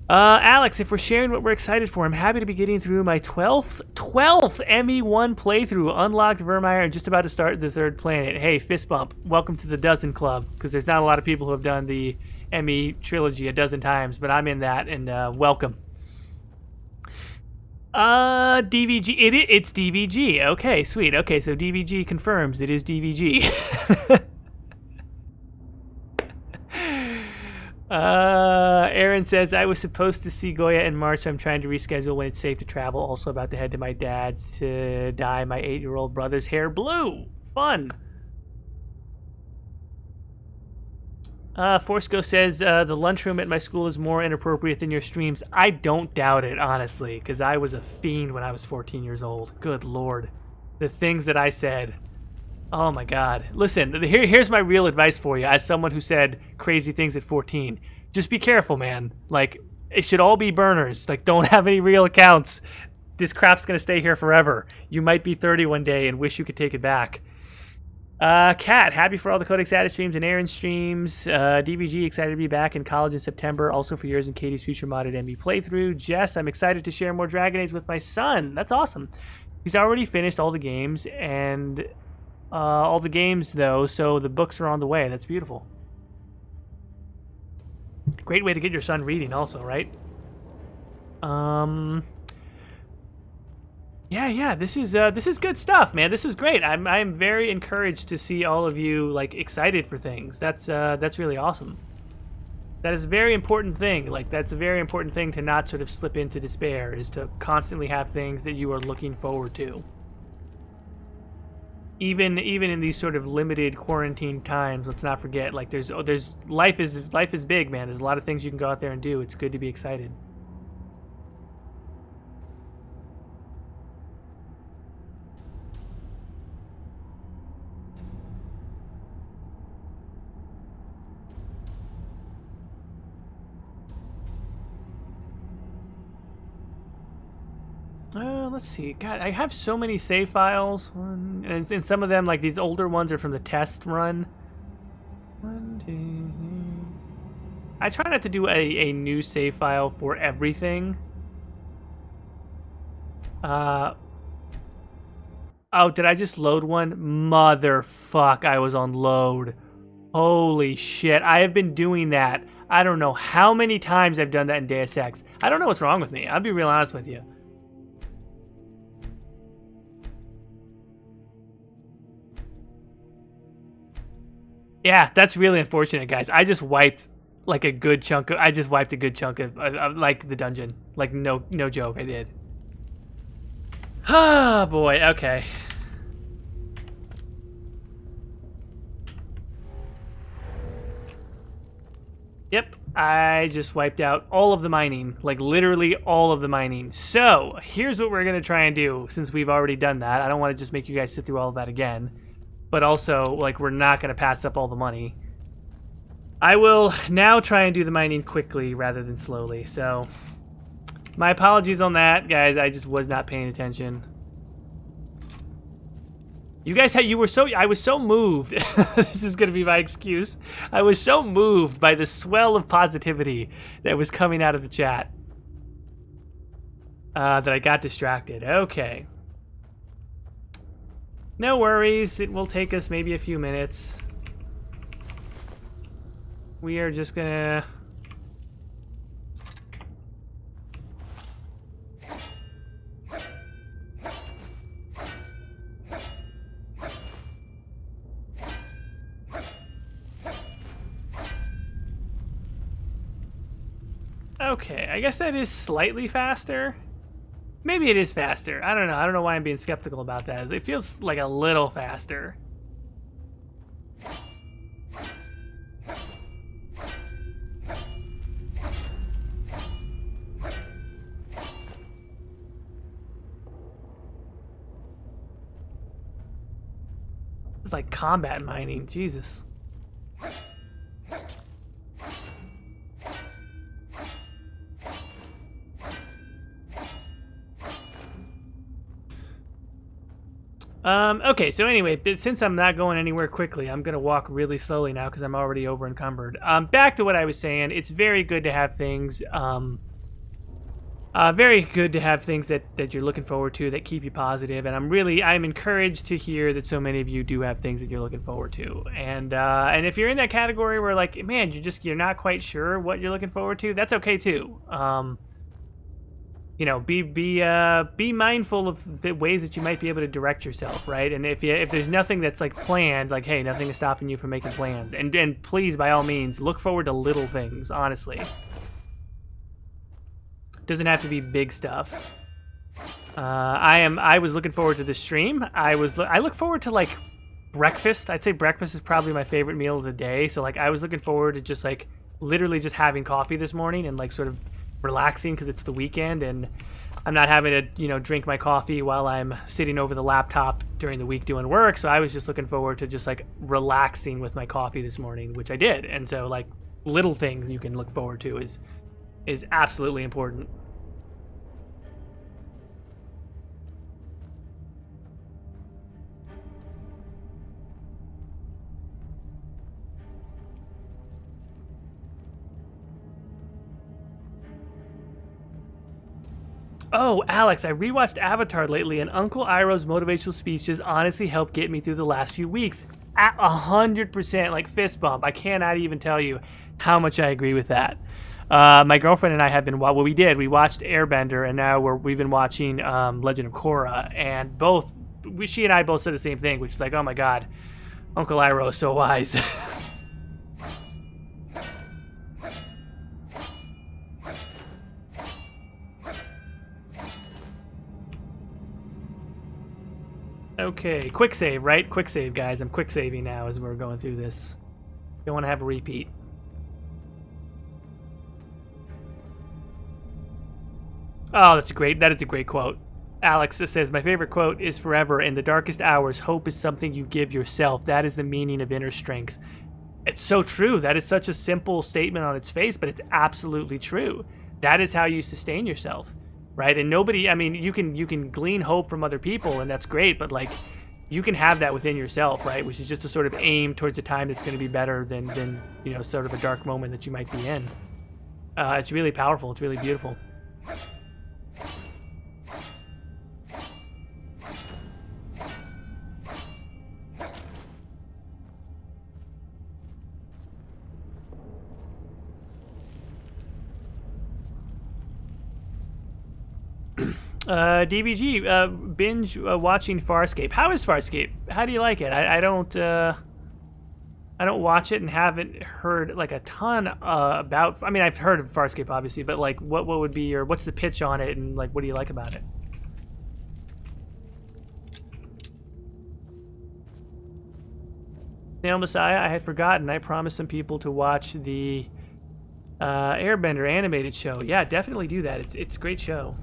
Alex, if we're sharing what we're excited for, I'm happy to be getting through my 12th ME1 playthrough, unlocked Vermeer, and just about to start the 3rd planet. Hey, fist bump. Welcome to the dozen club, because there's not a lot of people who have done the ME trilogy a dozen times, but I'm in that, and welcome. DVG. It's DVG. Okay, sweet. Okay, so DVG confirms it is DVG. Aaron says, I was supposed to see Goya in March, so I'm trying to reschedule when it's safe to travel. Also about to head to my dad's to dye my 8-year-old brother's hair blue. Fun. Forsco says, the lunchroom at my school is more inappropriate than your streams. I don't doubt it, honestly, because I was a fiend when I was 14 years old. Good Lord. The things that I said. Oh my God. Listen, here's my real advice for you as someone who said crazy things at 14. Just be careful, man. Like, it should all be burners. Like, don't have any real accounts. This crap's gonna stay here forever. You might be 30 one day and wish you could take it back. Kat, happy for all the Codex Addis streams and Aaron streams. DBG, excited to be back in college in September. Also for yours and Katie's future modded MB playthrough. Jess, I'm excited to share more Dragon Age with my son. That's awesome. He's already finished all the games and... all the games, though, so the books are on the way. That's beautiful. Great way to get your son reading, also, right? Yeah. This is good stuff, man. This is great. I'm very encouraged to see all of you like excited for things. That's really awesome. That is a very important thing. Like that's a very important thing to not sort of slip into despair. Is to constantly have things that you are looking forward to. Even in these sort of limited quarantine times, let's not forget, like there's life is big, man. There's a lot of things you can go out there and do. It's good to be excited. Let's see. God, I have so many save files, and some of them, like these older ones, are from the test run. I try not to do a new save file for everything. Oh, did I just load one? Motherfuck, I was on load. Holy shit, I have been doing that. I don't know how many times I've done that in Deus Ex. I don't know what's wrong with me. I'll be real honest with you. Yeah, that's really unfortunate, guys. I just wiped like a good chunk of. I just wiped a good chunk of like the dungeon. Like no joke, I did. Ah, boy. Okay. Yep, I just wiped out all of the mining, like literally all of the mining. So here's what we're gonna try and do. Since we've already done that, I don't want to just make you guys sit through all of that again. But also, like, we're not going to pass up all the money. I will now try and do the mining quickly rather than slowly. So, my apologies on that, guys. I just was not paying attention. You guys had, I was so moved. This is going to be my excuse. I was so moved by the swell of positivity that was coming out of the chat. That I got distracted. Okay. No worries, it will take us maybe a few minutes. We are just gonna... Okay, I guess that is slightly faster. Maybe it is faster. I don't know. I don't know why I'm being skeptical about that. It feels like a little faster. It's like combat mining. Jesus. Okay, so anyway, since I'm not going anywhere quickly, I'm going to walk really slowly now because I'm already over encumbered. Back to what I was saying, it's very good to have things Very good to have things that you're looking forward to that keep you positive, and I'm encouraged to hear that so many of you do have things that you're looking forward to. And if you're in that category where like, man, you're not quite sure what you're looking forward to, that's okay too. You know, be mindful of the ways that you might be able to direct yourself, right? And if there's nothing that's like planned, like, hey, nothing is stopping you from making plans. And please, by all means, look forward to little things, honestly. Doesn't have to be big stuff. I was looking forward to this stream. I look forward to like breakfast. I'd say breakfast is probably my favorite meal of the day. So like I was looking forward to just like literally just having coffee this morning and like sort of relaxing because it's the weekend and I'm not having to, you know, drink my coffee while I'm sitting over the laptop during the week doing work. So I was just looking forward to just like relaxing with my coffee this morning, which I did. And so like little things you can look forward to is absolutely important. Oh, Alex, I rewatched Avatar lately, and Uncle Iroh's motivational speeches honestly helped get me through the last few weeks. At 100%, like fist bump. I cannot even tell you how much I agree with that. My girlfriend and I have been, well, we watched Airbender, and now we've been watching Legend of Korra, and she and I both said the same thing, which is like, oh my god, Uncle Iroh is so wise. Okay, quick save, right? Quick save, guys. I'm quick saving now as we're going through this. Don't want to have a repeat. Oh, that is a great quote. Alex says, my favorite quote is forever, in the darkest hours, hope is something you give yourself. That is the meaning of inner strength. It's so true. That is such a simple statement on its face, but it's absolutely true. That is how you sustain yourself. Right, and nobody. I mean, you can glean hope from other people, and that's great. But like, you can have that within yourself, right? Which is just to sort of aim towards a time that's going to be better than you know, sort of a dark moment that you might be in. It's really powerful. It's really beautiful. DBG, binge watching Farscape. How is Farscape? How do you like it? I don't watch it and haven't heard like a ton about. I mean, I've heard of Farscape obviously, but like, what would be what's the pitch on it, and like, what do you like about it? Nail Messiah, I had forgotten. I promised some people to watch the Airbender animated show. Yeah, definitely do that. It's a great show.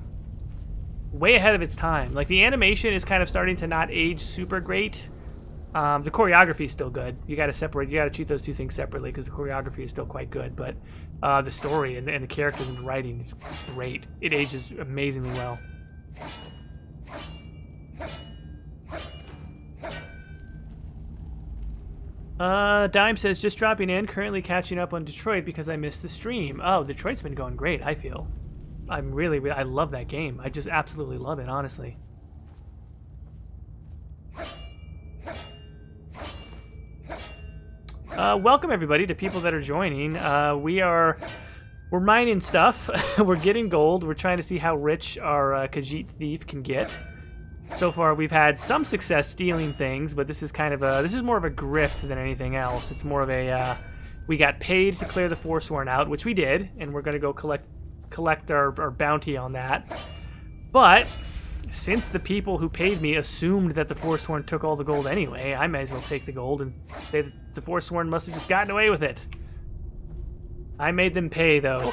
Way ahead of its time. Like, the animation is kind of starting to not age super great. The choreography is still good. You got to treat those two things separately because the choreography is still quite good. But the story and the characters and the writing is great. It ages amazingly well. Dime says, just dropping in, currently catching up on Detroit because I missed the stream. Oh, Detroit's been going great, I feel. I love that game. I just absolutely love it, honestly. Welcome everybody to people that are joining. We're mining stuff. We're getting gold. We're trying to see how rich our Khajiit thief can get. So far, we've had some success stealing things, but this is more of a grift than anything else. It's more of a we got paid to clear the Forsworn out, which we did, and we're gonna go collect our bounty on that. But since the people who paid me assumed that the Forsworn took all the gold anyway, I might as well take the gold and say that the Forsworn must have just gotten away with it. I made them pay, though.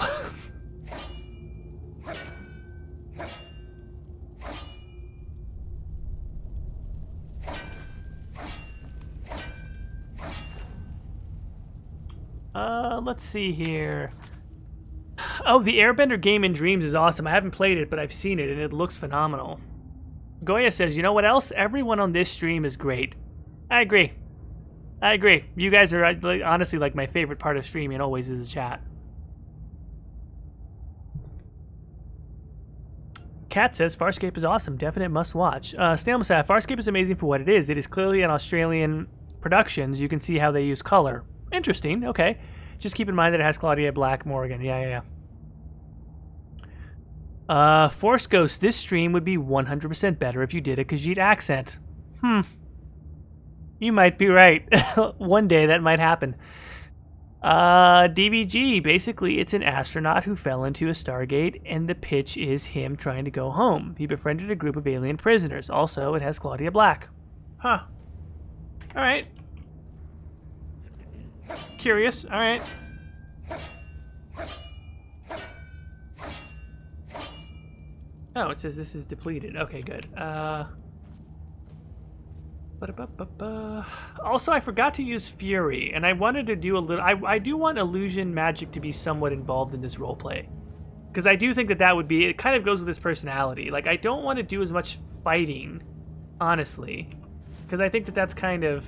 Let's see here. Oh, the Airbender game in Dreams is awesome. I haven't played it, but I've seen it, and it looks phenomenal. Goya says, you know what else? Everyone on this stream is great. I agree. You guys are honestly like my favorite part of streaming always is the chat. Kat says Farscape is awesome. Definite must watch. Snail Messiah, Farscape is amazing for what it is. It is clearly an Australian production. You can see how they use color. Interesting. Okay. Just keep in mind that it has Claudia Black Morgan. Yeah. Force Ghost, this stream would be 100% better if you did a Khajiit accent. You might be right. One day that might happen. DBG, basically it's an astronaut who fell into a Stargate, and the pitch is him trying to go home. He befriended a group of alien prisoners. Also, it has Claudia Black. Huh. Alright. Curious. Alright. Oh, it says this is depleted. Okay, good. Also, I forgot to use Fury, and I wanted to do a little... I do want illusion magic to be somewhat involved in this roleplay. Because I do think that that would be... It kind of goes with his personality. Like, I don't want to do as much fighting, honestly. Because I think that that's kind of...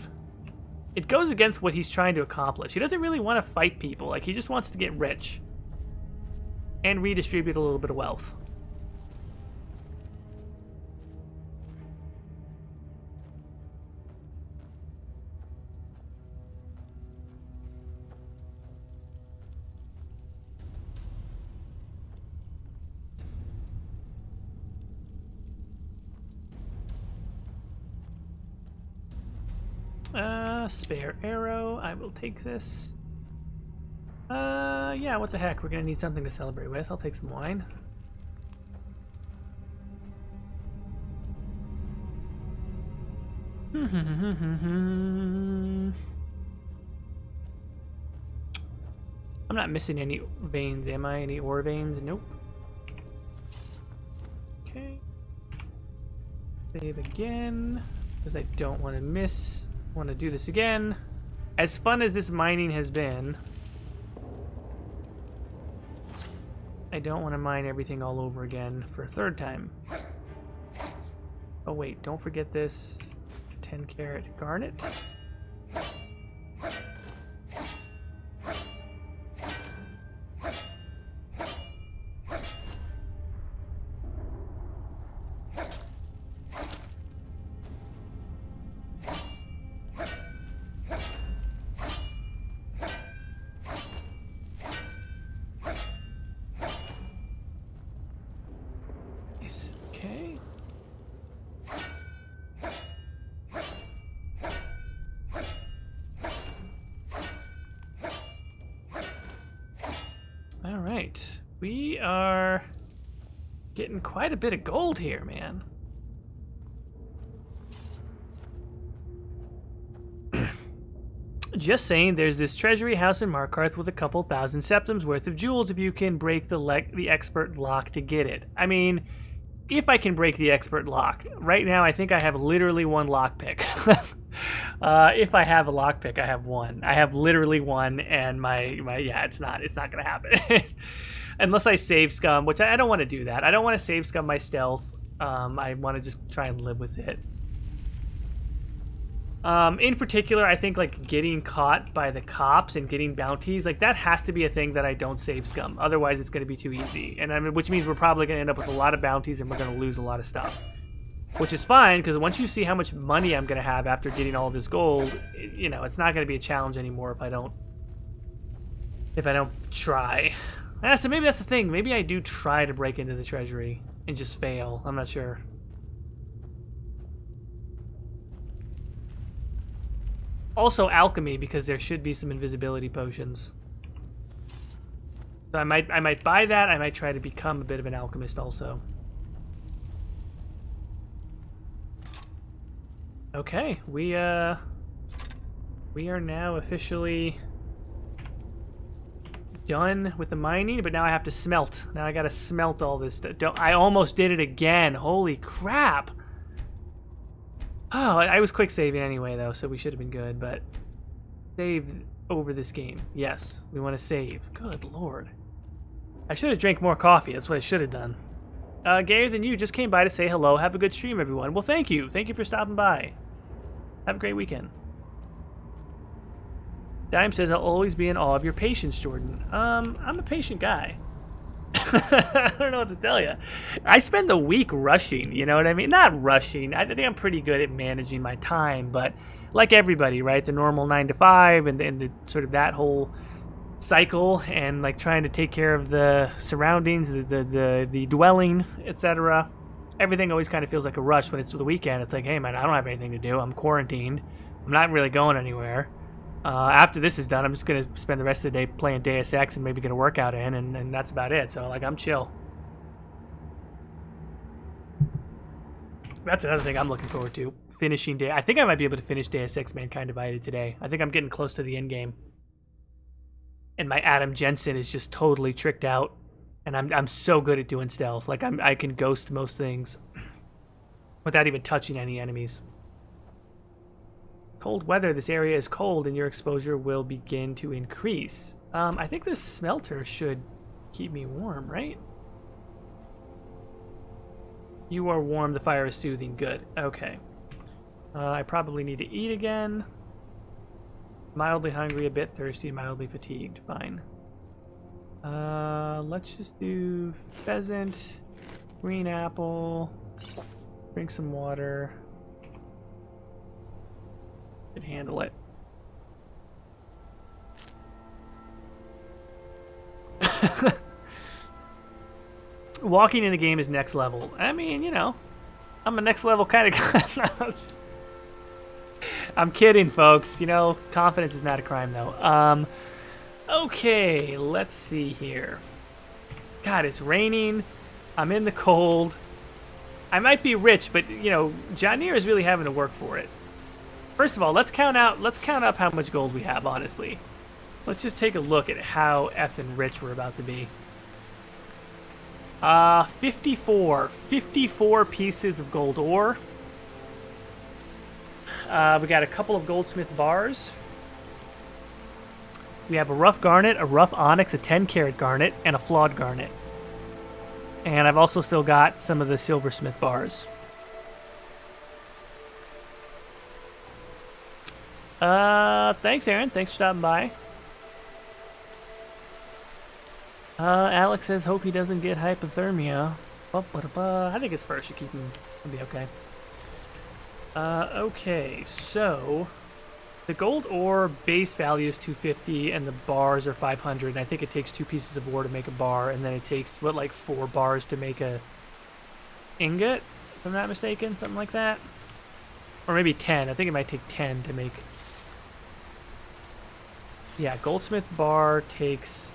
It goes against what he's trying to accomplish. He doesn't really want to fight people. Like, he just wants to get rich. And redistribute a little bit of wealth. Spare arrow. I will take this. Yeah, what the heck? We're gonna need something to celebrate with. I'll take some wine. I'm not missing any veins, am I? Any ore veins? Nope. Okay. Save again, because I don't want to miss. Want to do this again. As fun as this mining has been, I don't want to mine everything all over again for a third time. Oh wait, don't forget this 10 carat garnet. Okay. All right. We are getting quite a bit of gold here, man. Just saying, there's this treasury house in Markarth with a couple thousand septims worth of jewels if you can break the expert lock to get it. I mean, if I can break the expert lock. Right now, I think I have literally one lockpick. If I have a lockpick, I have one. I have literally one, and yeah, it's not gonna happen. Unless I save scum, which I don't want to do that. I don't want to save scum my stealth. I want to just try and live with it. In particular, I think like getting caught by the cops and getting bounties, like that has to be a thing that I don't save scum. Otherwise, it's going to be too easy. And I mean, which means we're probably going to end up with a lot of bounties and we're going to lose a lot of stuff. Which is fine, because once you see how much money I'm going to have after getting all this gold, you know, it's not going to be a challenge anymore if I don't try. So maybe that's the thing. Maybe I do try to break into the treasury and just fail. I'm not sure. Also alchemy, because there should be some invisibility potions. So I might buy that. I might try to become a bit of an alchemist also. Okay, we are now officially done with the mining, but now I have to smelt. Now I gotta smelt all this stuff. I almost did it again. Holy crap! Oh, I was quick saving anyway, though, so we should have been good, but save over this game. Yes, we want to save. Good lord. I should have drank more coffee. That's what I should have done. Gayer Than You just came by to say hello. Have a good stream, everyone. Well, thank you. Thank you for stopping by. Have a great weekend. Dime says, I'll always be in awe of your patience, Jordan. I'm a patient guy. I don't know what to tell you. I spend the week rushing, you know what I mean? Not rushing. I think I'm pretty good at managing my time, but like everybody, right? The normal 9 to 5 and the sort of that whole cycle and like trying to take care of the surroundings, the dwelling, etc. Everything always kind of feels like a rush when it's the weekend. It's like, hey man, I don't have anything to do. I'm quarantined. I'm not really going anywhere. After this is done, I'm just gonna spend the rest of the day playing Deus Ex and maybe get a workout in, and that's about it. So like, I'm chill. That's another thing I'm looking forward to. Finishing day. I think I might be able to finish Deus Ex Mankind Divided today. I think I'm getting close to the end game. And my Adam Jensen is just totally tricked out, and I'm so good at doing stealth. Like I can ghost most things without even touching any enemies. Cold weather. This area is cold, and your exposure will begin to increase. I think this smelter should keep me warm, right? You are warm. The fire is soothing. Good. Okay. I probably need to eat again. Mildly hungry, a bit thirsty, mildly fatigued. Fine. Let's just do pheasant, green apple, drink some water. Can handle it. Walking in a game is next level. I mean, you know, I'm a next level kind of guy. I'm kidding, folks. You know, confidence is not a crime, though. Okay, let's see here. God, it's raining. I'm in the cold. I might be rich, but, you know, Janir is really having to work for it. First of all, let's count up how much gold we have, honestly. Let's just take a look at how effing rich we're about to be. 54 pieces of gold ore. We got a couple of goldsmith bars. We have a rough garnet, a rough onyx, a 10-carat garnet, and a flawed garnet. And I've also still got some of the silversmith bars. Thanks, Aaron. Thanks for stopping by. Alex says, hope he doesn't get hypothermia. I think his fur should keep him. He'll be okay. Okay, so the gold ore base value is 250 and the bars are 500, and I think it takes 2 pieces of ore to make a bar, and then it takes, what, like 4 bars to make a ingot, if I'm not mistaken, something like that. Or maybe 10. I think it might take 10 to make... Yeah, goldsmith bar takes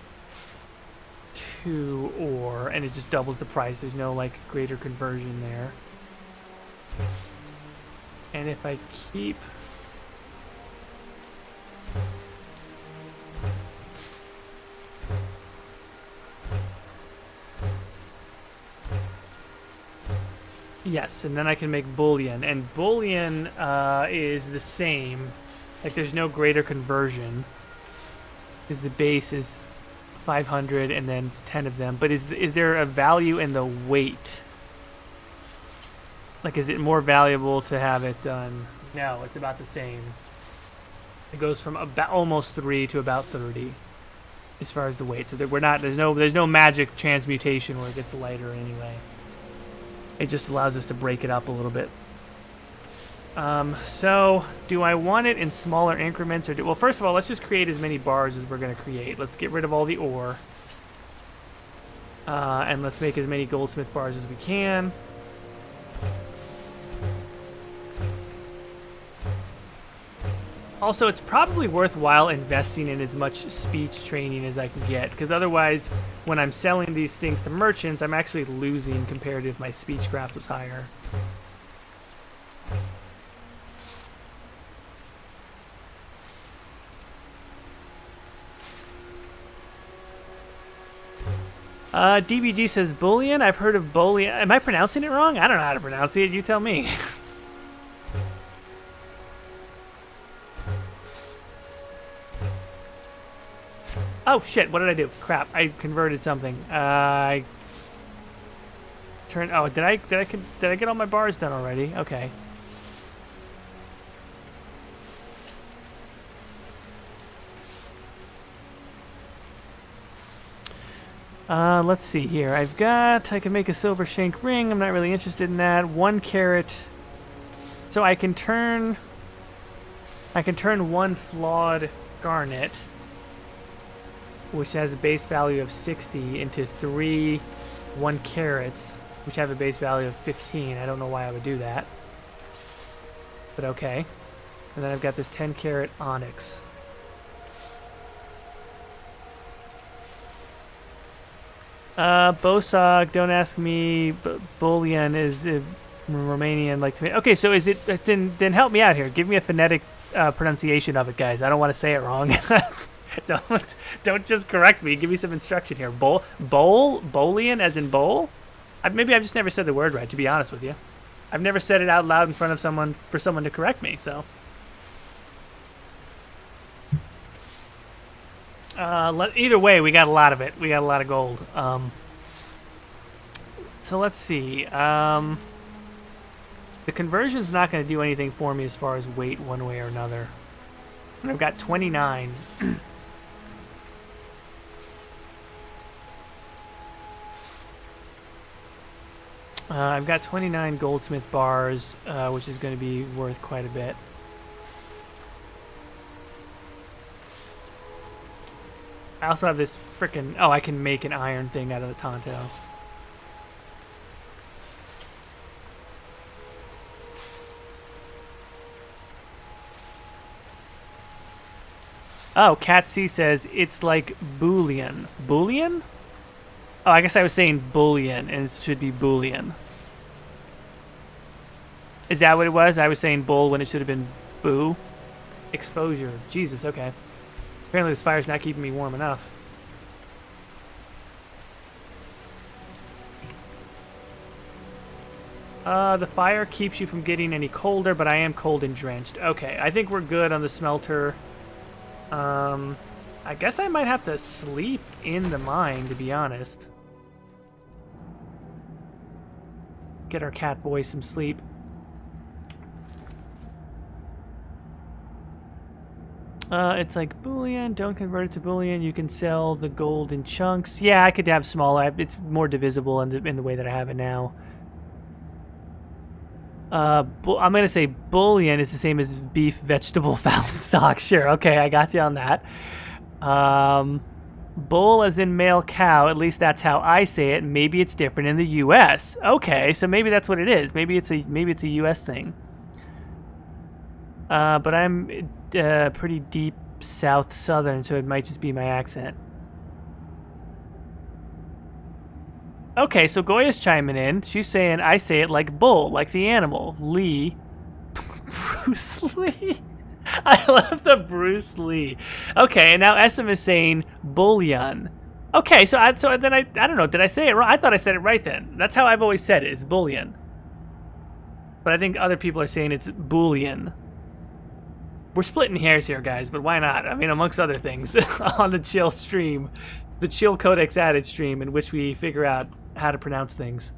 2 ore, and it just doubles the price. There's no, like, greater conversion there. And if I keep... Yes, and then I can make bullion. And bullion is the same. Like, there's no greater conversion. Because the base is 500 and then 10 of them. But is there a value in the weight? Like, is it more valuable to have it done? No, it's about the same. It goes from about almost 3 to about 30 as far as the weight. So there's no magic transmutation where it gets lighter anyway. It just allows us to break it up a little bit. So do I want it in smaller increments or well, first of all, let's just create as many bars as we're going to create. Let's get rid of all the ore. And let's make as many goldsmith bars as we can. Also, it's probably worthwhile investing in as much speech training as I can get, because otherwise, when I'm selling these things to merchants, I'm actually losing compared to if my speechcraft was higher. DBG says bullion. I've heard of bullion. Am I pronouncing it wrong? I don't know how to pronounce it. You tell me. Oh shit! What did I do? Crap! I converted something. I turned. Oh, did I get all my bars done already? Okay. Let's see here. I can make a silver shank ring. I'm not really interested in that. 1 carat. So I can turn 1 flawed garnet, which has a base value of 60, into 3 1 carats, which have a base value of 15. I don't know why I would do that, but okay. And then I've got this 10 carat onyx. Bosog, don't ask me. Bullion is Romanian, like to me. Okay, so is it? Then help me out here. Give me a phonetic pronunciation of it, guys. I don't want to say it wrong. don't just correct me. Give me some instruction here. Bolian, as in bowl. Maybe I've just never said the word right. To be honest with you, I've never said it out loud in front of someone for someone to correct me. So. Either way, we got a lot of it. We got a lot of gold. So let's see. The conversion's not going to do anything for me as far as weight one way or another. And I've got 29. I've got 29 goldsmith bars, which is going to be worth quite a bit. I also have this frickin'... Oh, I can make an iron thing out of the Tonto. Oh, Cat C says it's like Boolean. Boolean? Oh, I guess I was saying bullion, and it should be Boolean. Is that what it was? I was saying bull when it should have been boo? Exposure. Jesus, okay. Apparently this fire's not keeping me warm enough. The fire keeps you from getting any colder, but I am cold and drenched. Okay, I think we're good on the smelter. I guess I might have to sleep in the mine, to be honest. Get our cat boy some sleep. It's like Boolean. Don't convert it to Boolean. You can sell the gold in chunks. Yeah, I could have smaller. It's more divisible in the way that I have it now. I'm going to say Bullion is the same as beef, vegetable, fowl stock. Sure, okay, I got you on that. Bull as in male cow. At least that's how I say it. Maybe it's different in the U.S. Okay, so maybe that's what it is. Maybe it's a U.S. thing. But I'm pretty deep south southern, so it might just be my accent. Okay, so Goya's chiming in. She's saying I say it like bull, like the animal. Lee. Bruce Lee. I love the Bruce Lee. Okay, and now Essam is saying bullion. Okay, so then I don't know. Did I say it wrong? I thought I said it right then. That's how I've always said it, is bullion. But I think other people are saying it's bullion. We're splitting hairs here, guys, but why not? I mean, amongst other things, on the chill stream, the chill codex added stream, in which we figure out how to pronounce things.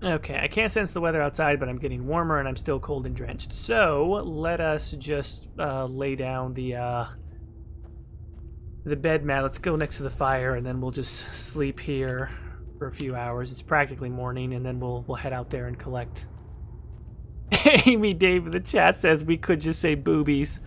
Okay, I can't sense the weather outside, but I'm getting warmer and I'm still cold and drenched. So let us just lay down the bed mat. Let's go next to the fire, and then we'll just sleep here for a few hours. It's practically morning, and then we'll head out there and collect. Amy Dave in the chat says we could just say boobies.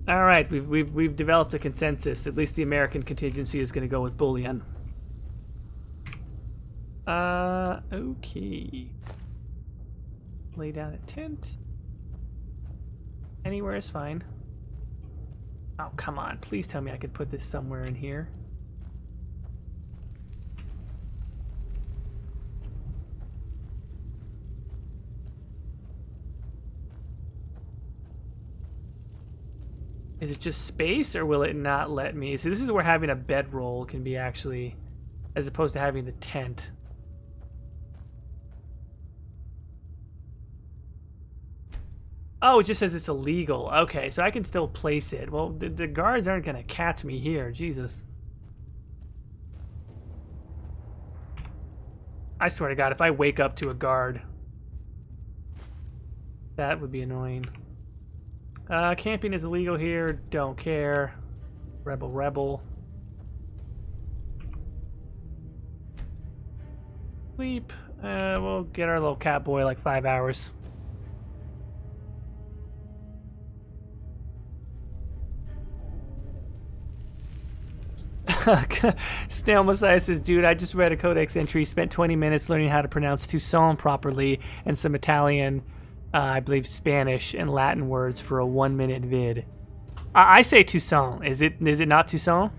All right, we've developed a consensus. At least the American contingency is going to go with bullion. Okay. Lay down a tent. Anywhere is fine. Oh, come on. Please tell me I could put this somewhere in here. Is it just space, or will it not let me? See, this is where having a bedroll can be actually, as opposed to having the tent. Oh, it just says it's illegal. Okay, so I can still place it. Well, the guards aren't going to catch me here. Jesus. I swear to God, if I wake up to a guard, that would be annoying. Camping is illegal here. Don't care. Rebel. Sleep. We'll get our little cat boy like 5 hours. Snail Messiah says, dude, I just read a codex entry, spent 20 minutes learning how to pronounce Toussaint properly and some Italian, I believe Spanish and Latin words for a 1-minute vid. I say Toussaint. Is it not Toussaint?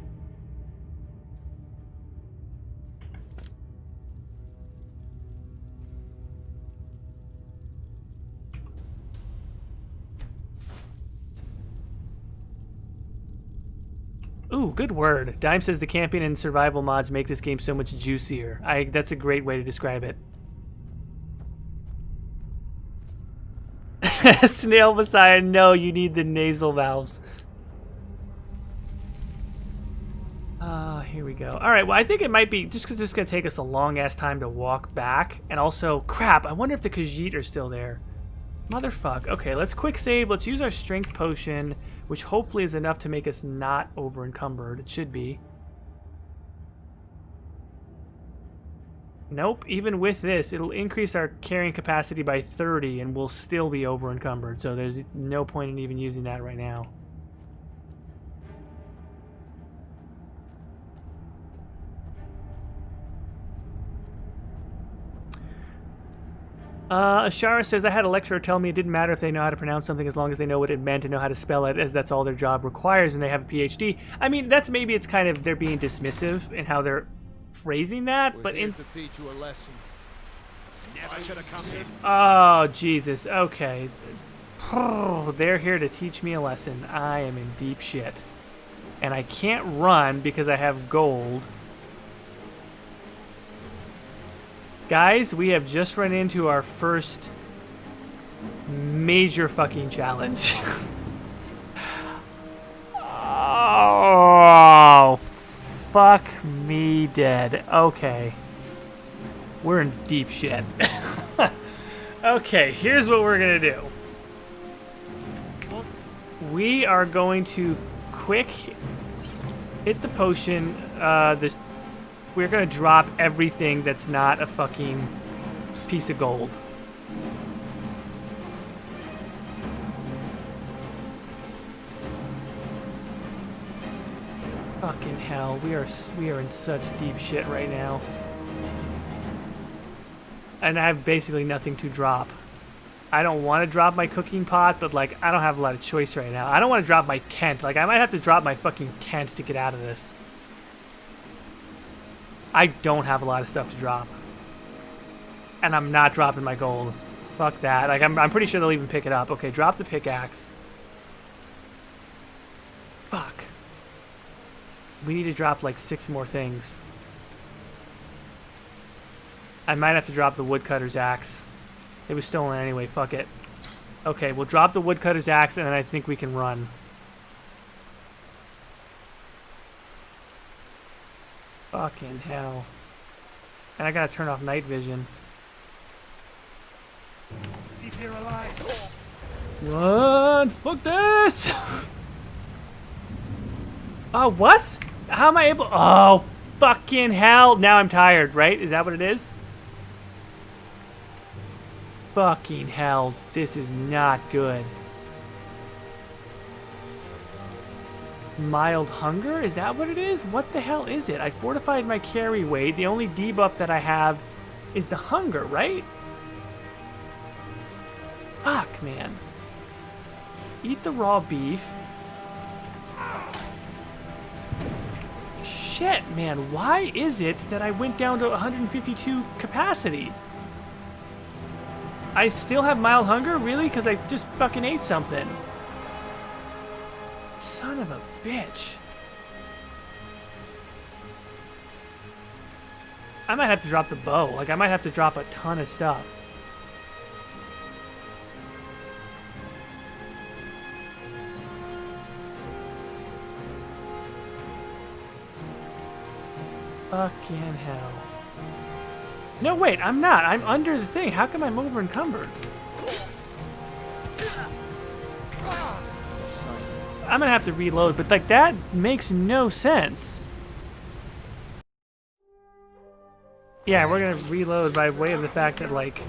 Ooh, good word. Dime says the camping and survival mods make this game so much juicier. That's a great way to describe it. Snail Messiah, no, you need the nasal valves. Here we go. All right, well, I think it might be, just because it's going to take us a long-ass time to walk back. And also, crap, I wonder if the Khajiit are still there. Motherfuck. Okay, let's quick save. Let's use our strength potion, which hopefully is enough to make us not over-encumbered. It should be. Nope, even with this, it'll increase our carrying capacity by 30 and we'll still be over-encumbered. So there's no point in even using that right now. Ashara says, I had a lecturer tell me it didn't matter if they know how to pronounce something as long as they know what it meant and know how to spell it, as that's all their job requires and they have a PhD. I mean, maybe it's kind of, they're being dismissive in how they're phrasing that, but in... to teach you a lesson. Never should have come here. Oh, Jesus, okay. They're here to teach me a lesson. I am in deep shit. And I can't run because I have gold. Guys, we have just run into our first major fucking challenge. Oh, fuck me dead. Okay. We're in deep shit. Okay, here's what we're gonna do. We are going to quick hit the potion, we're gonna drop everything that's not a fucking piece of gold. Fucking hell, we are in such deep shit right now. And I have basically nothing to drop. I don't want to drop my cooking pot, but like I don't have a lot of choice right now. I don't want to drop my tent. Like I might have to drop my fucking tent to get out of this. I don't have a lot of stuff to drop. And I'm not dropping my gold. Fuck that. Like, I'm pretty sure they'll even pick it up. Okay, drop the pickaxe. Fuck. We need to drop, like, 6 more things. I might have to drop the woodcutter's axe. It was stolen anyway. Fuck it. Okay, we'll drop the woodcutter's axe, and then I think we can run. Fucking hell. And I gotta turn off night vision. If you're alive. Run! Fuck this! Oh, what? How am I able... Oh, fucking hell. Now I'm tired, right? Is that what it is? Fucking hell. This is not good. Mild hunger? Is that what it is? What the hell is it? I fortified my carry weight. The only debuff that I have is the hunger, right? Fuck, man. Eat the raw beef. Shit, man. Why is it that I went down to 152 capacity? I still have mild hunger? Really? Because I just fucking ate something. Son of a bitch. I might have to drop the bow. Like, I might have to drop a ton of stuff. Fucking hell. No, wait, I'm not. I'm under the thing. How come I'm over encumbered? I'm gonna have to reload, but like that makes no sense. Yeah, we're gonna reload by way of the fact that like...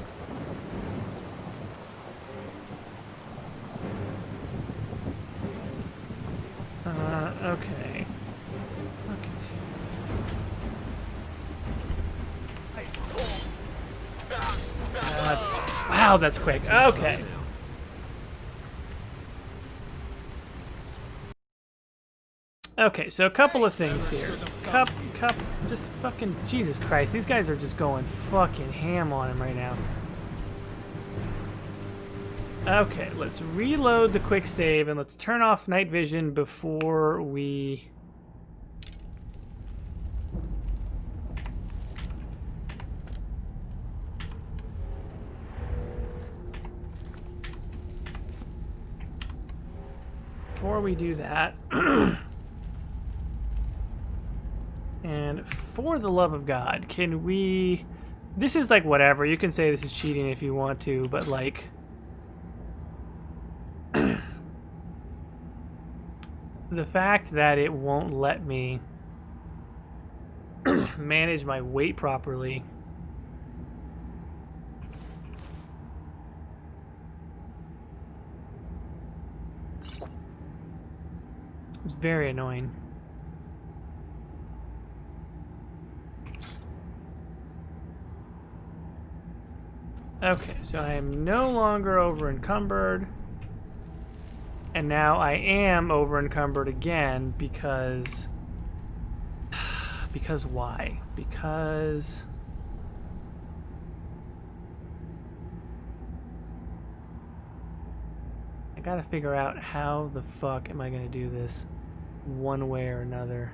okay. Wow, that's quick. Okay. Okay, so a couple of things here. Cup, just fucking Jesus Christ. These guys are just going fucking ham on him right now. Okay, let's reload the quick save and let's turn off night vision before we... Before we do that... And for the love of God, can we... This is like whatever. You can say this is cheating if you want to, but like... the fact that it won't let me manage my weight properly is very annoying. Okay, so I am no longer over encumbered. And now I am over encumbered again because... Because why? Because... I gotta figure out how the fuck am I gonna do this one way or another.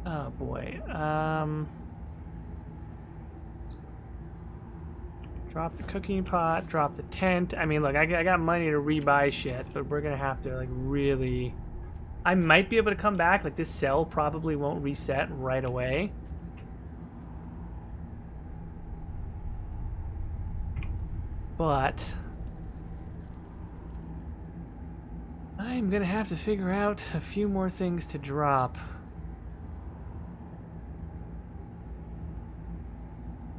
Oh boy. Drop the cooking pot, drop the tent. I mean, look, I got money to rebuy shit, but we're gonna have to, like, really... I might be able to come back. Like, this cell probably won't reset right away. But... I'm gonna have to figure out a few more things to drop.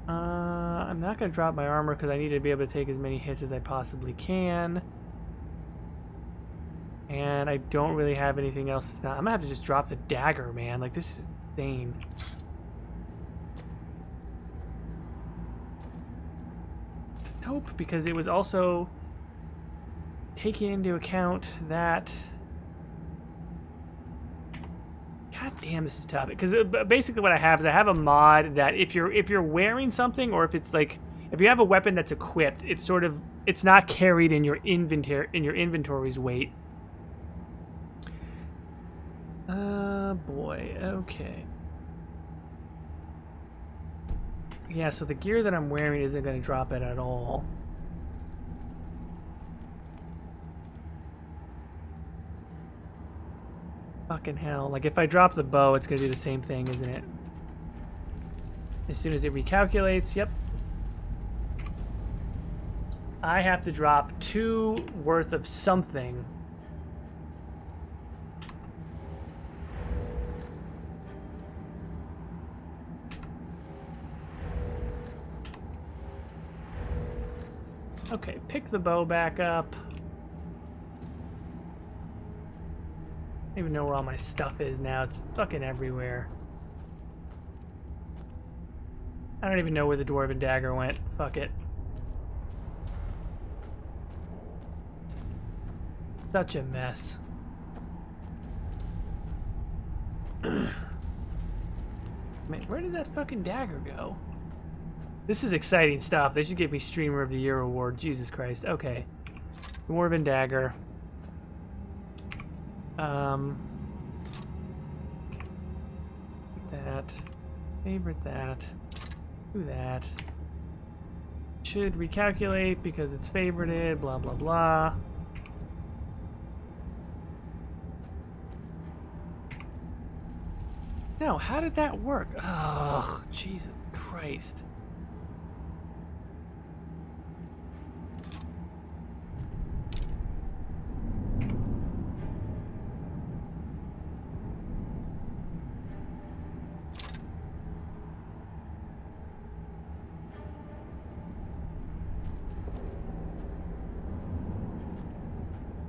I'm not going to drop my armor because I need to be able to take as many hits as I possibly can. And I don't really have anything else that's not... I'm going to have to just drop the dagger, man. Like, this is insane. Nope, because it was also taking into account that... God damn, this is tough. Because basically what I have is I have a mod that if you're wearing something, or if it's like if you have a weapon that's equipped, it's sort of it's not carried in your inventory's weight. Boy, okay. Yeah, so the gear that I'm wearing isn't going to drop it at all. Fucking hell. Like, if I drop the bow, it's gonna do the same thing, isn't it? As soon as it recalculates, yep. I have to drop 2 worth of something. Okay, pick the bow back up. I don't even know where all my stuff is now. It's fucking everywhere. I don't even know where the dwarven dagger went. Fuck it. Such a mess. Man, where did that fucking dagger go? This is exciting stuff. They should give me Streamer of the Year award. Jesus Christ. Okay. Dwarven dagger. That. Favorite that. Do that. Should recalculate because it's favorited. Blah, blah, blah. No, how did that work? Ugh, Jesus Christ.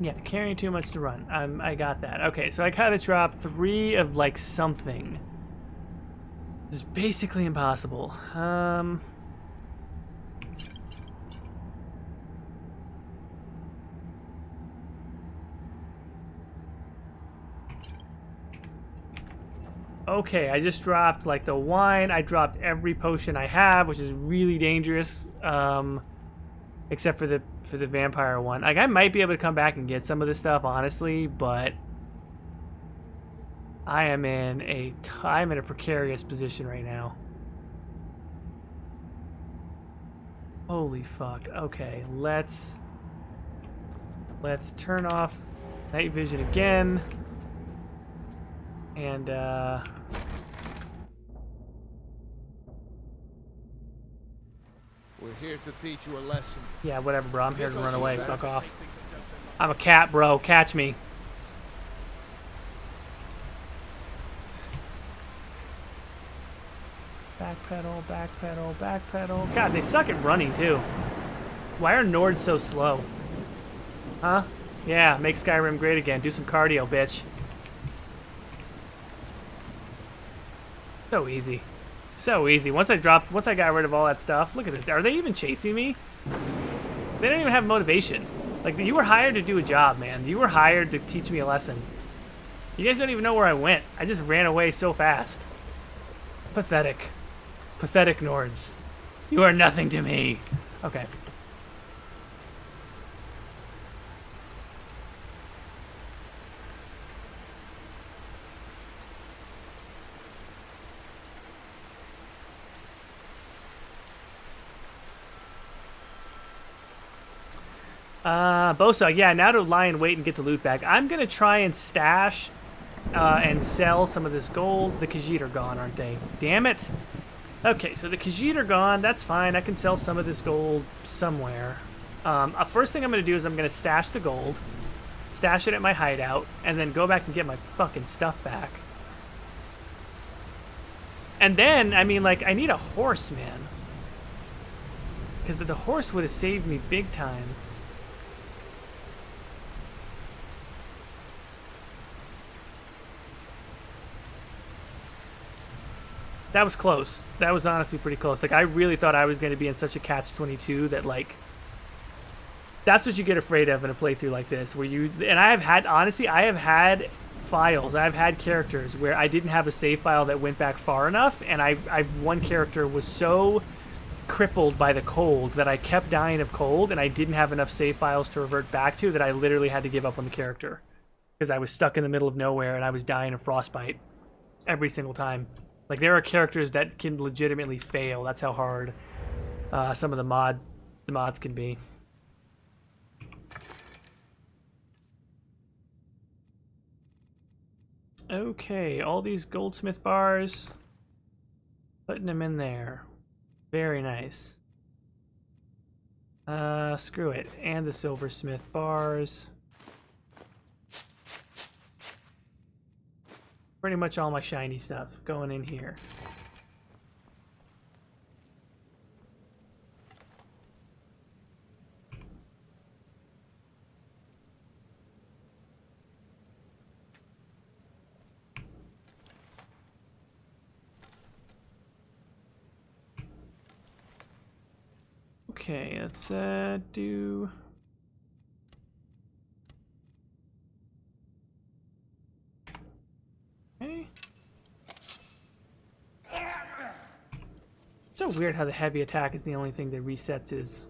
Yeah, carrying too much to run. I got that. Okay, so I gotta drop 3 of like something. It's basically impossible. Okay, I just dropped like the wine. I dropped every potion I have, which is really dangerous. Except for the vampire one. Like I might be able to come back and get some of this stuff, honestly, but I'm in a precarious position right now. Holy fuck. Okay, let's turn off night vision again. And We're here to teach you a lesson. yeah, whatever, bro. I'm here to run away. Fuck off. I'm a cat, bro. Catch me. Backpedal, backpedal, backpedal. God, they suck at running, too. Why are Nords so slow? Huh? Yeah, make Skyrim great again. Do some cardio, bitch. So easy. So easy. Once I got rid of all that stuff, look at this. Are they even chasing me? They don't even have motivation. Like, you were hired to do a job, man. You were hired to teach me a lesson. You guys don't even know where I went. I just ran away so fast. Pathetic. Pathetic Nords. You are nothing to me. Okay. Bosa, yeah, now to lie in wait and get the loot back. I'm gonna try and stash and sell some of this gold. The Khajiit are gone, aren't they? Damn it. Okay, so the Khajiit are gone. That's fine. I can sell some of this gold somewhere. First thing I'm gonna do is I'm gonna stash the gold, stash it at my hideout, and then go back and get my fucking stuff back. And then, I mean, like, I need a horse, man. Because the horse would have saved me big time. That was close. That was honestly pretty close. Like, I really thought I was going to be in such a catch-22 that, like, that's what you get afraid of in a playthrough like this, where you, and I have had, honestly, I have had files, I've had characters where I didn't have a save file that went back far enough, and one character was so crippled by the cold that I kept dying of cold, and I didn't have enough save files to revert back to that I literally had to give up on the character. Because I was stuck in the middle of nowhere, and I was dying of frostbite every single time. Like, there are characters that can legitimately fail. That's how hard some of the mods can be. Okay, all these goldsmith bars, putting them in there. Very nice. Screw it. And the silversmith bars. Pretty much all my shiny stuff going in here. Okay, let's do... Okay. It's so weird how the heavy attack is the only thing that resets his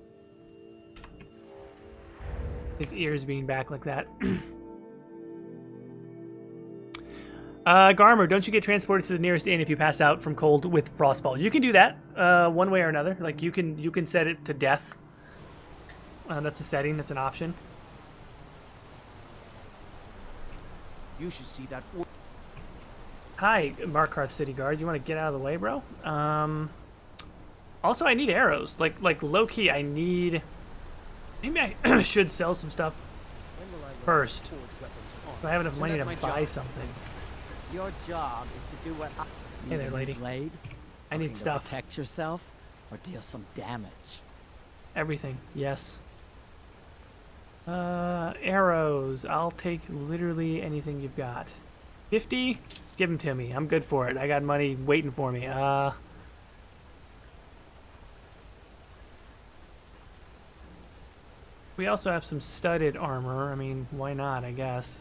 ears being back like that. Garmer, don't you get transported to the nearest inn if you pass out from cold with frostfall? You can do that one way or another. Like, you can set it to death. That's a setting. That's an option. You should see that. Hi, Markarth City Guard. You want to get out of the way, bro? Also, I need arrows. Like low key, I need. Maybe I should sell some stuff first. Do I have enough money to buy something? Your job is to do what I... Hey there, lady. Blade? I need Looking to stuff. protect yourself or deal some damage. Everything. Yes. Arrows. I'll take literally anything you've got. 50? Give them to me. I'm good for it. I got money waiting for me. We also have some studded armor. I mean, why not, I guess.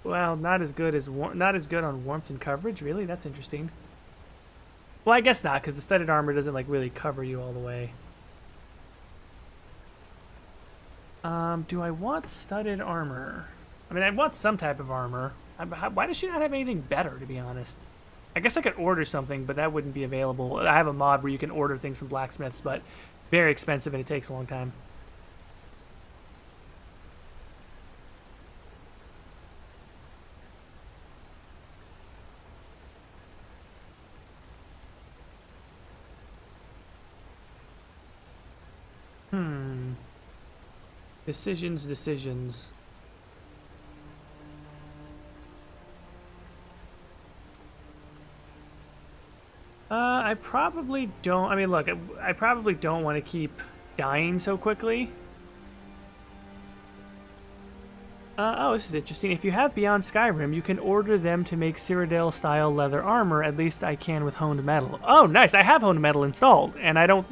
Well, not as good on warmth and coverage. Really? That's interesting. Well, I guess not, because the studded armor doesn't like really cover you all the way. Do I want studded armor? I mean, I want some type of armor. Why does she not have anything better, to be honest? I guess I could order something, but that wouldn't be available. I have a mod where you can order things from blacksmiths, but very expensive and it takes a long time. Decisions. I probably don't. I mean, look, I probably don't want to keep dying so quickly. Oh, this is interesting. If you have Beyond Skyrim, you can order them to make Cyrodiil-style leather armor. At least I can with honed metal. Oh, nice! I have honed metal installed, and I don't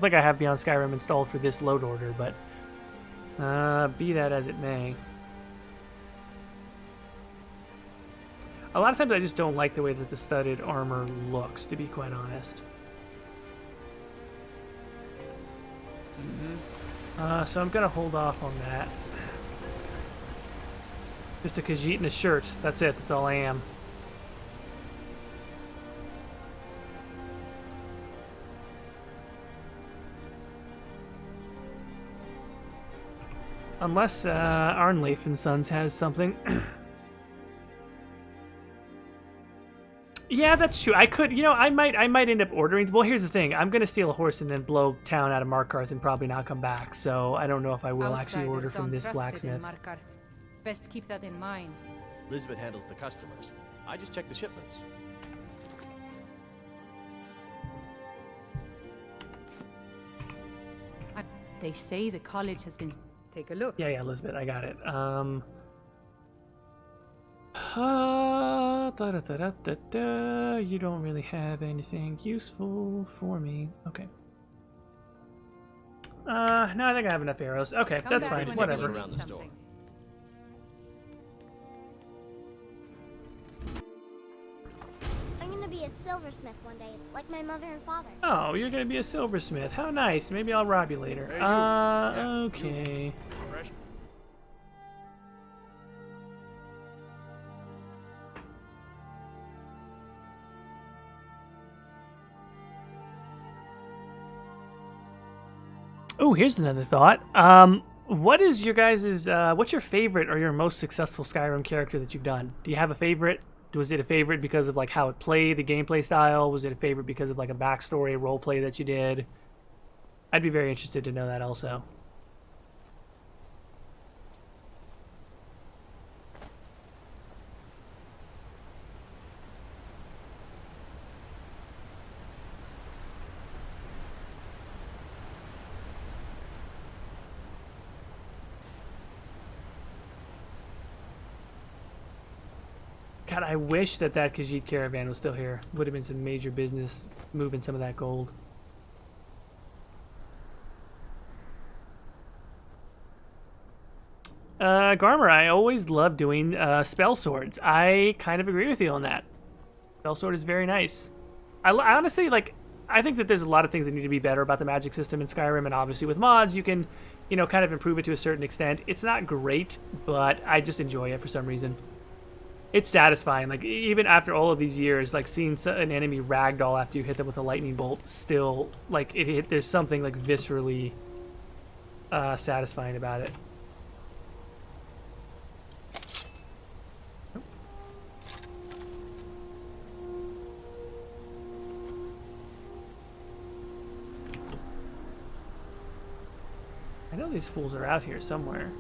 think I have Beyond Skyrim installed for this load order, but be that as it may. A lot of times I just don't like the way that the studded armor looks, to be quite honest. So I'm gonna hold off on that. Just a Khajiit and a shirt. That's it. That's all I am. Unless Arnleif and Sons has something. Yeah, that's true. I could, you know, I might end up ordering. Well, here's the thing. I'm gonna steal a horse and then blow town out of Markarth and probably not come back. So I don't know if I will actually order from this blacksmith. Best keep that in mind. Lisbeth handles the customers. I just check the shipments. They say the college has been... Take a look. Yeah, Elizabeth, I got it. You don't really have anything useful for me. Okay. No, I think I have enough arrows. Okay, that's fine. Whatever. Around the store. I'm gonna be a silversmith one day, like my mother and father. Oh, you're gonna be a silversmith. How nice. Maybe I'll rob you later. Hey, you. Okay. Fresh. Oh, here's another thought. What is your guys's, what's your favorite or your most successful Skyrim character that you've done? Do you have a favorite? Was it a favorite because of like how it played, the gameplay style? Was it a favorite because of like a backstory, role play that you did? I'd be very interested to know that also. God, I wish that Khajiit caravan was still here. Would have been some major business moving some of that gold. Garmer, I always love doing spell swords. I kind of agree with you on that. Spell sword is very nice. I honestly, like, I think that there's a lot of things that need to be better about the magic system in Skyrim, and obviously with mods you can, you know, kind of improve it to a certain extent. It's not great, but I just enjoy it for some reason. It's satisfying. Like, even after all of these years, like, seeing an enemy ragdoll after you hit them with a lightning bolt, still, like, there's something, like, viscerally satisfying about it. know these fools are out here somewhere.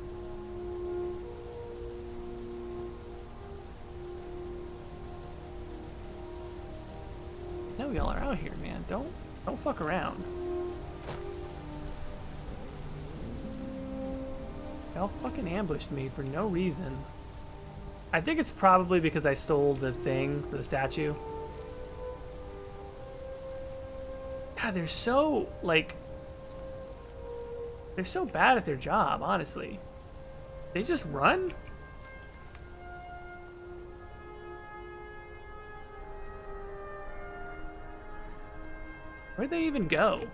I know y'all are out here, man. Don't fuck around. Y'all fucking ambushed me for no reason. I think it's probably because I stole the thing, the statue. God, they're so, like... They're so bad at their job, honestly. They just run? Where'd they even go?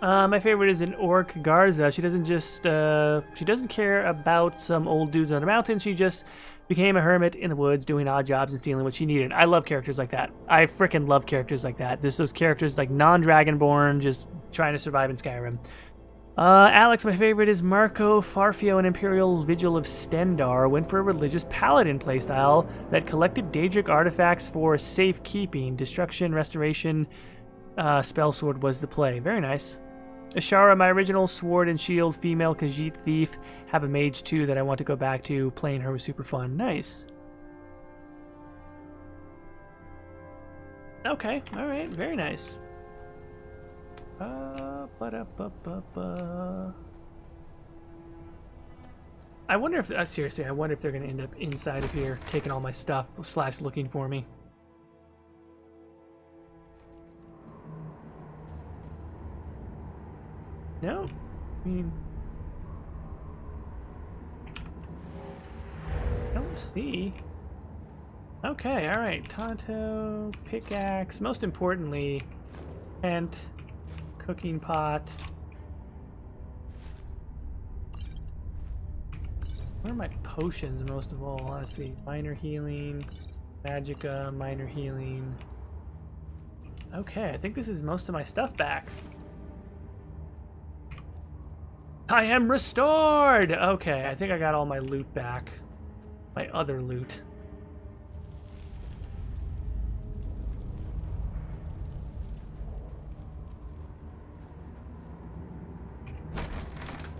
My favorite is an orc, Garza. She doesn't care about some old dudes on the mountain. She just became a hermit in the woods, doing odd jobs and stealing what she needed. I love characters like that. I freaking love characters like that. There's those characters like non-dragonborn, just trying to survive in Skyrim. Alex, my favorite is Marco Farfio, an Imperial Vigil of Stendar. Went for a religious paladin playstyle that collected Daedric artifacts for safekeeping. Destruction, restoration, spell sword was the play. Very nice. Ashara, my original sword and shield female Khajiit thief. Have a mage too that I want to go back to. Playing her was super fun. Nice. Okay, alright, very nice. I wonder if, seriously, I wonder if they're going to end up inside of here, taking all my stuff, / looking for me. No? I mean... I don't see. Okay, alright. Tonto, pickaxe, most importantly, tent, cooking pot. What are my potions most of all, honestly? Minor healing, magicka, minor healing. Okay, I think this is most of my stuff back. I am restored! Okay, I think I got all my loot back. My other loot.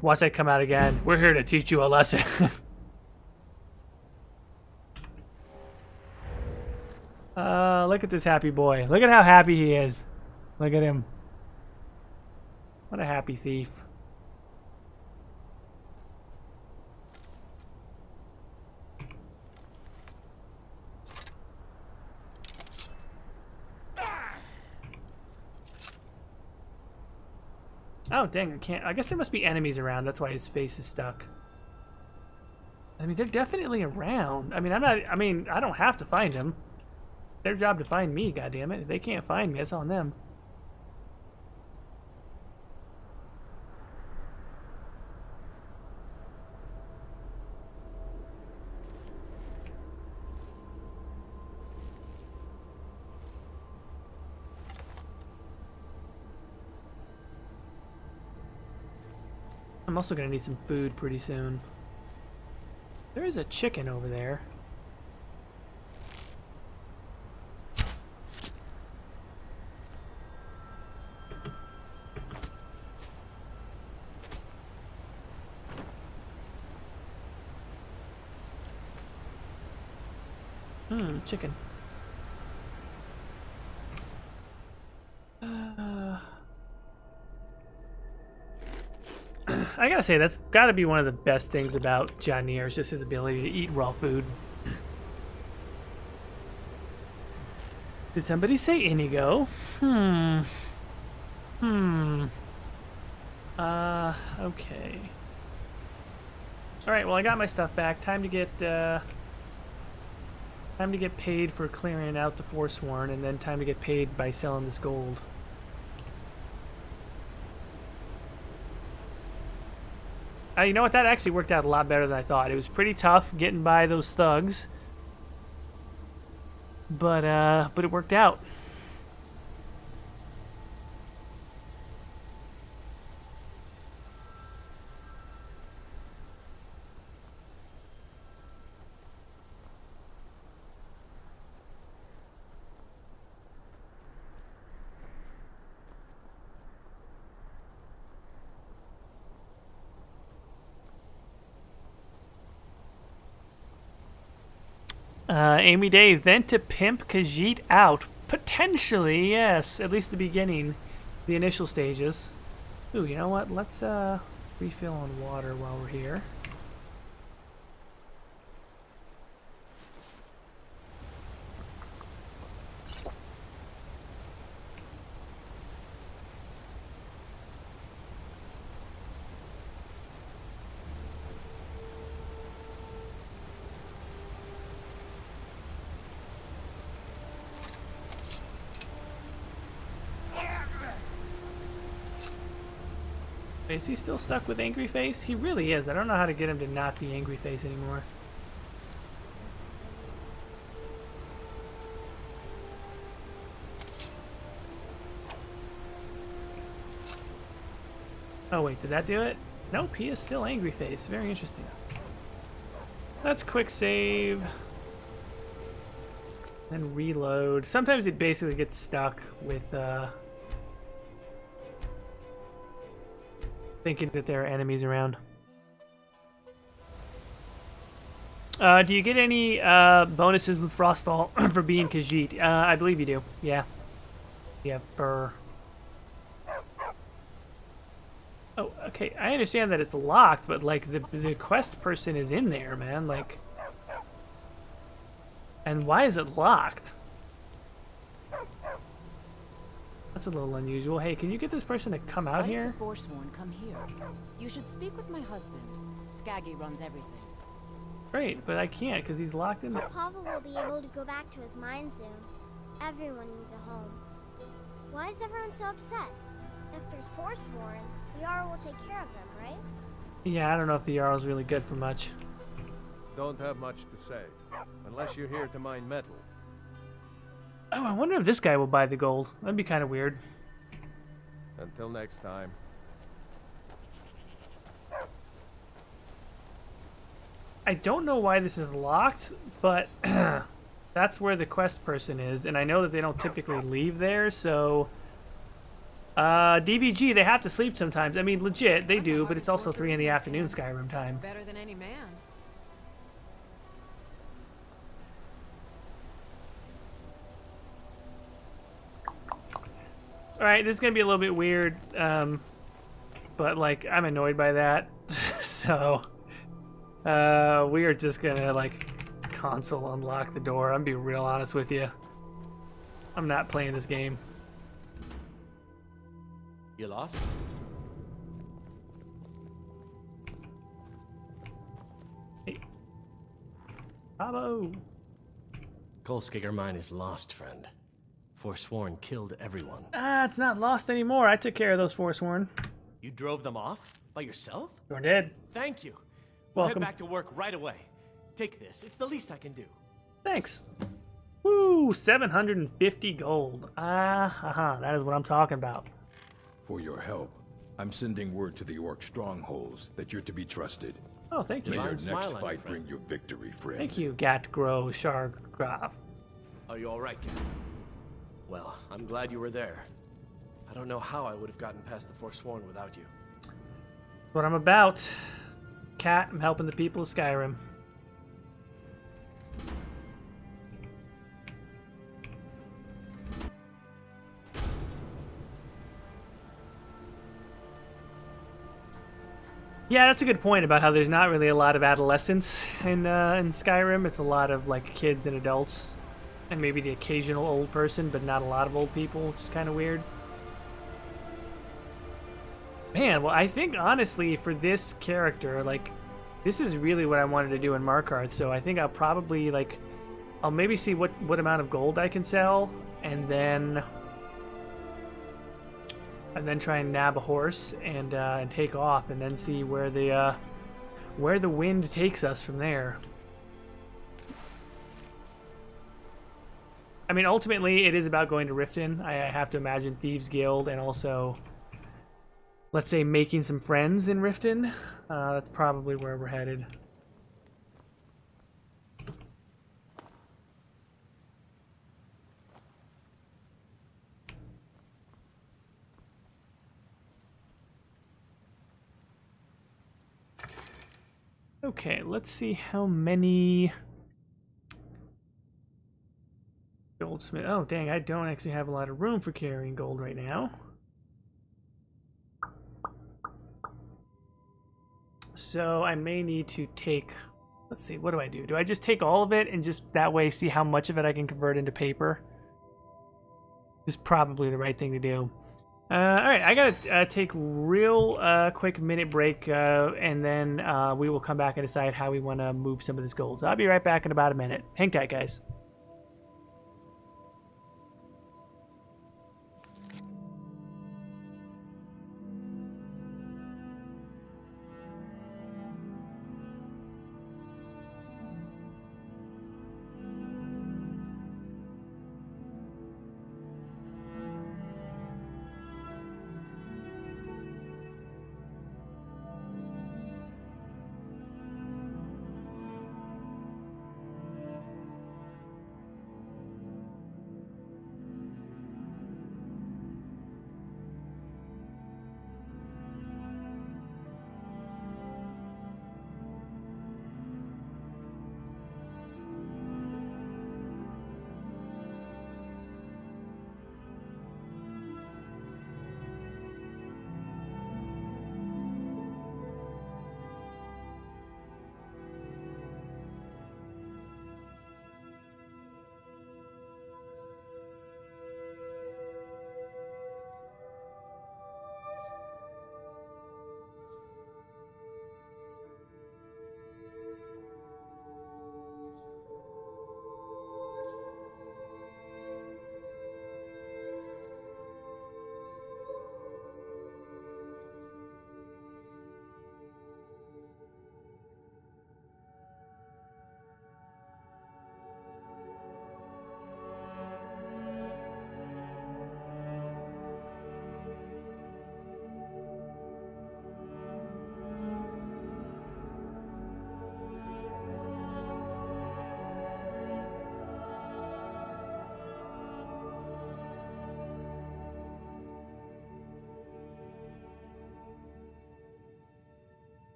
Watch that come out again. We're here to teach you a lesson. Look at this happy boy. Look at how happy he is. Look at him. What a happy thief. Oh, dang, I can't. I guess there must be enemies around. That's why his face is stuck. I mean, they're definitely around. I mean, I don't have to find them. Their job to find me, goddammit. If they can't find me, that's on them. I'm also gonna need some food pretty soon. There is a chicken over there. Chicken. I gotta say, that's gotta be one of the best things about Janir, is just his ability to eat raw food. Did somebody say Inigo? Okay. Alright, well, I got my stuff back. Time to get paid for clearing out the Forsworn, and then time to get paid by selling this gold. You know what? That actually worked out a lot better than I thought. It was pretty tough getting by those thugs, but it worked out. Amy Dave, then to pimp Khajiit out. Potentially, yes. At least the beginning. The initial stages. Ooh, you know what? Let's refill on water while we're here. Is he still stuck with Angry Face? He really is. I don't know how to get him to not be Angry Face anymore. Oh wait, did that do it? Nope, he is still Angry Face. Very interesting. Let's quick save. Then reload. Sometimes it basically gets stuck with thinking that there are enemies around. Do you get any bonuses with Frostfall for being Khajiit? I believe you do. Yeah. Yeah, for... Oh, okay. I understand that it's locked, but like the quest person is in there, man. Like, and why is it locked? That's a little unusual. Hey, can you get this person to come out here? The Forsworn come here. You should speak with my husband. Skaggy runs everything. Great, but I can't because he's locked in there. Papa will be able to go back to his mine soon. Everyone needs a home. Why is everyone so upset? If there's Forsworn, the Jarl will take care of them, right? Yeah, I don't know if the Jarl's really good for much. Don't have much to say, unless you're here to mine metal. Oh, I wonder if this guy will buy the gold. That'd be kind of weird. Until next time. I don't know why this is locked, but that's where the quest person is, and I know that they don't typically leave there, so... DVG, they have to sleep sometimes. I mean, legit, they do, but it's also 3 in the afternoon Skyrim time. Better than any man. Alright, this is going to be a little bit weird, but, like, I'm annoyed by that, so... we are just going to, like, console unlock the door. I'm being real honest with you. I'm not playing this game. You lost? Hey. Bravo! Kolskegger mine is lost, friend. Forsworn killed everyone. Ah, it's not lost anymore. I took care of those Forsworn. You drove them off? By yourself? Sure did. Thank you. We'll head Welcome. back to work right away. Take this. It's the least I can do. Thanks. Woo! 750 gold. That is what I'm talking about. For your help, I'm sending word to the orc strongholds that you're to be trusted. Oh, thank you. May your Divine smile next on you, fight friend. bring you victory, friend. Thank you, Gatgro Shargraf. Are you alright, Cat? Well, I'm glad you were there. I don't know how I would have gotten past the Forsworn without you. What I'm about. Cat, I'm helping the people of Skyrim. Yeah, that's a good point about how there's not really a lot of adolescents in Skyrim. It's a lot of like kids and adults, and maybe the occasional old person, but not a lot of old people, which is kind of weird. Man, well, I think honestly for this character, like, this is really what I wanted to do in Markarth. So I think I'll probably like, I'll maybe see what amount of gold I can sell, and then try and nab a horse and take off, and then see where the wind takes us from there. I mean, ultimately, it is about going to Riften. I have to imagine Thieves Guild, and also, let's say, making some friends in Riften. That's probably where we're headed. Okay, let's see how many Goldsmith. Oh, dang, I don't actually have a lot of room for carrying gold right now. So I may need to take, let's see, what do I do? Do I just take all of it and just that way see how much of it I can convert into paper? This is probably the right thing to do. All right, I gotta take real quick minute break, and then we will come back and decide how we want to move some of this gold. So I'll be right back in about a minute. Hang tight, guys.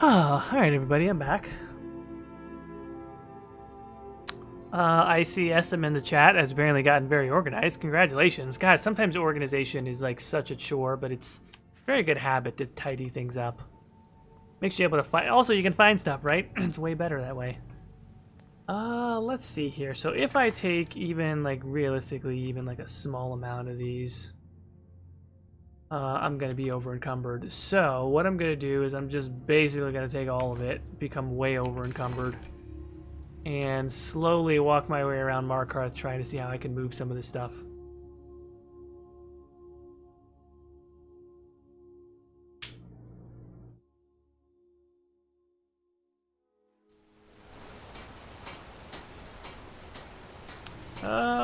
Oh, alright everybody, I'm back. I see SM in the chat has apparently gotten very organized. Congratulations. God, sometimes organization is like such a chore, but it's a very good habit to tidy things up. Makes you able to find. Also, you can find stuff, right? It's way better that way. Let's see here. So if I take even like realistically, even like a small amount of these, I'm going to be over encumbered. So what I'm going to do is I'm just basically going to take all of it, become way over encumbered, and slowly walk my way around Markarth trying to see how I can move some of this stuff.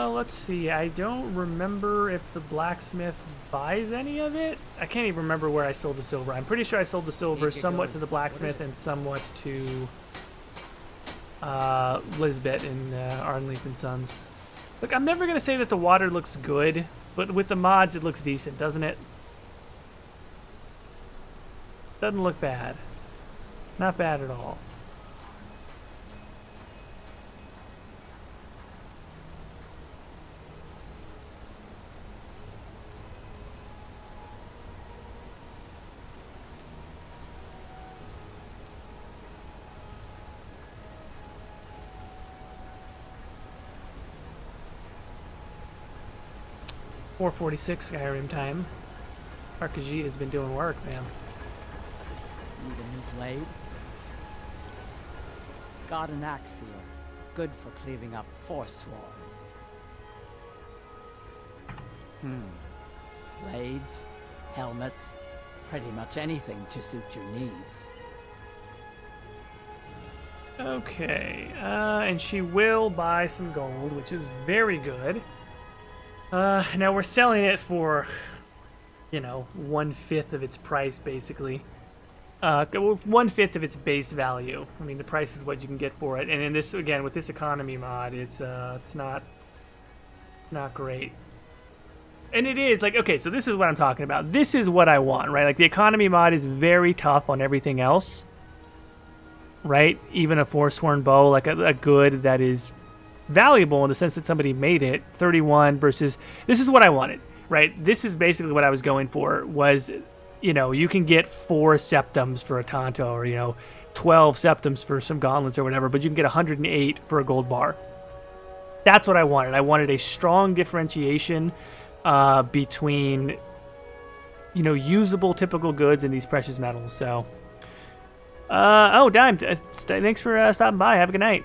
Let's see. I don't remember if the blacksmith buys any of it. I can't even remember where I sold the silver. I'm pretty sure I sold the silver somewhat to the blacksmith and somewhat to Lisbeth and Arnleif and Sons. Look, I'm never going to say that the water looks good, but with the mods it looks decent, doesn't it? Doesn't look bad. Not bad at all. .446 Skyrim time. Our Khajiit has been doing work, man. Need a new blade? Got an axe here. Good for cleaving up Forsworn. Blades, helmets, pretty much anything to suit your needs. Okay, and she will buy some gold, which is very good. Now we're selling it for, you know, 1/5 of its price, basically. 1/5 of its base value. I mean, the price is what you can get for it. And in this, again, with this economy mod, it's not Not great. And it is like, okay, so this is what I'm talking about. This is what I want, right? Like the economy mod is very tough on everything else, right? Even a Forsworn bow, like a good that is valuable in the sense that somebody made it. 31 versus, this is what I wanted, right? This is basically what I was going for was, you know, you can get 4 septums for a Tonto or, you know, 12 septums for some gauntlets or whatever, but you can get 108 for a gold bar. That's what I wanted. I wanted a strong differentiation between, you know, usable typical goods and these precious metals. So, oh, Dime, thanks for stopping by. Have a good night.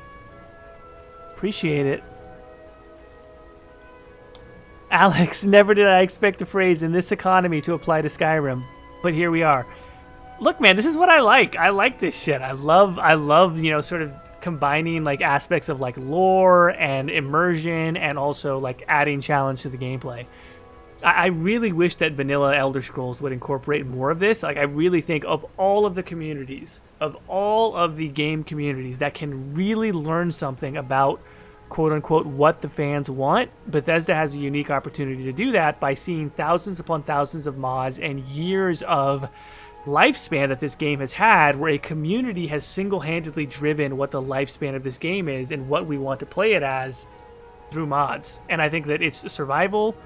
Appreciate it. Alex, never did I expect a phrase in this economy to apply to Skyrim, but here we are. Look, man, this is what I like. I like this shit. I love, you know, sort of combining like aspects of like lore and immersion and also like adding challenge to the gameplay. I really wish that vanilla Elder Scrolls would incorporate more of this. Like, I really think of all of the communities, of all of the game communities that can really learn something about, quote-unquote, what the fans want, Bethesda has a unique opportunity to do that by seeing thousands upon thousands of mods and years of lifespan that this game has had, where a community has single-handedly driven what the lifespan of this game is and what we want to play it as through mods. And I think that it's survival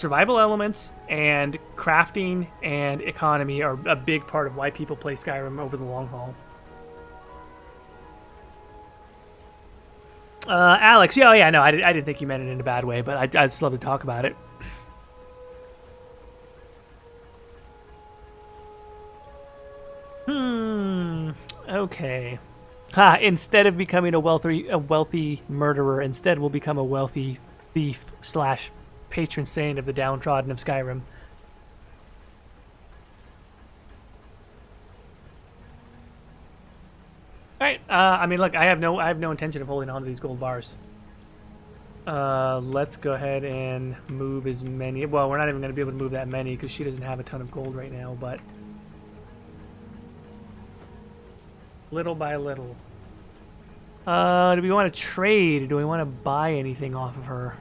elements and crafting and economy are a big part of why people play Skyrim over the long haul. Alex, yeah, no, I didn't think you meant it in a bad way, but I'd just love to talk about it. Okay. Instead of becoming a wealthy murderer, instead we'll become a wealthy thief / patron saint of the downtrodden of Skyrim. Alright, I mean, look, I have no intention of holding on to these gold bars. Let's go ahead and move as many. Well, we're not even going to be able to move that many because she doesn't have a ton of gold right now, but little by little. Do we want to trade? Do we want to buy anything off of her?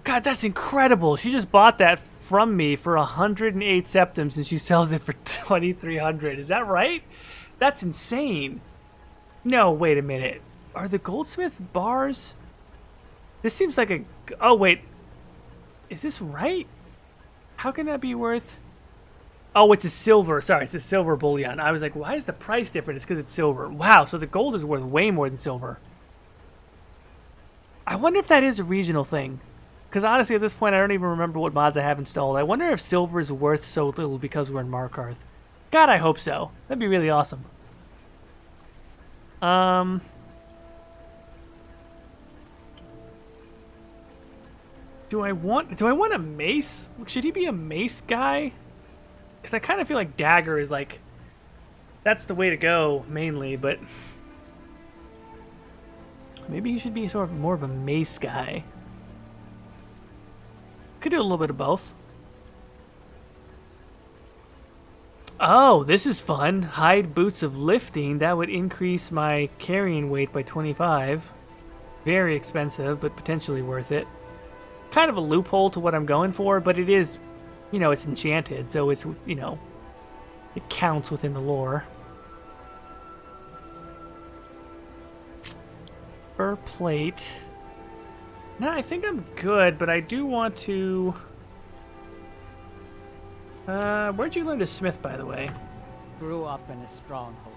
God, that's incredible. She just bought that from me for 108 septums and she sells it for 2,300. Is that right? That's insane. No, wait a minute. Are the goldsmith bars? This seems like a... Oh, wait. Is this right? How can that be worth... Oh, it's a silver. Sorry, it's a silver bullion. I was like, why is the price different? It's because it's silver. Wow, so the gold is worth way more than silver. I wonder if that is a regional thing. Because honestly, at this point, I don't even remember what mods I have installed. I wonder if silver is worth so little because we're in Markarth. God, I hope so. That'd be really awesome. Do I want a mace? Should he be a mace guy? Because I kind of feel like dagger is like, that's the way to go mainly, but maybe he should be sort of more of a mace guy. Could do a little bit of both. Oh, this is fun. Hide boots of lifting. That would increase my carrying weight by 25. Very expensive, but potentially worth it. Kind of a loophole to what I'm going for, but it is, you know, it's enchanted, so it's, you know, it counts within the lore. Fur plate. No, I think I'm good, but I do want to... where'd you learn to smith, by the way? Grew up in a stronghold.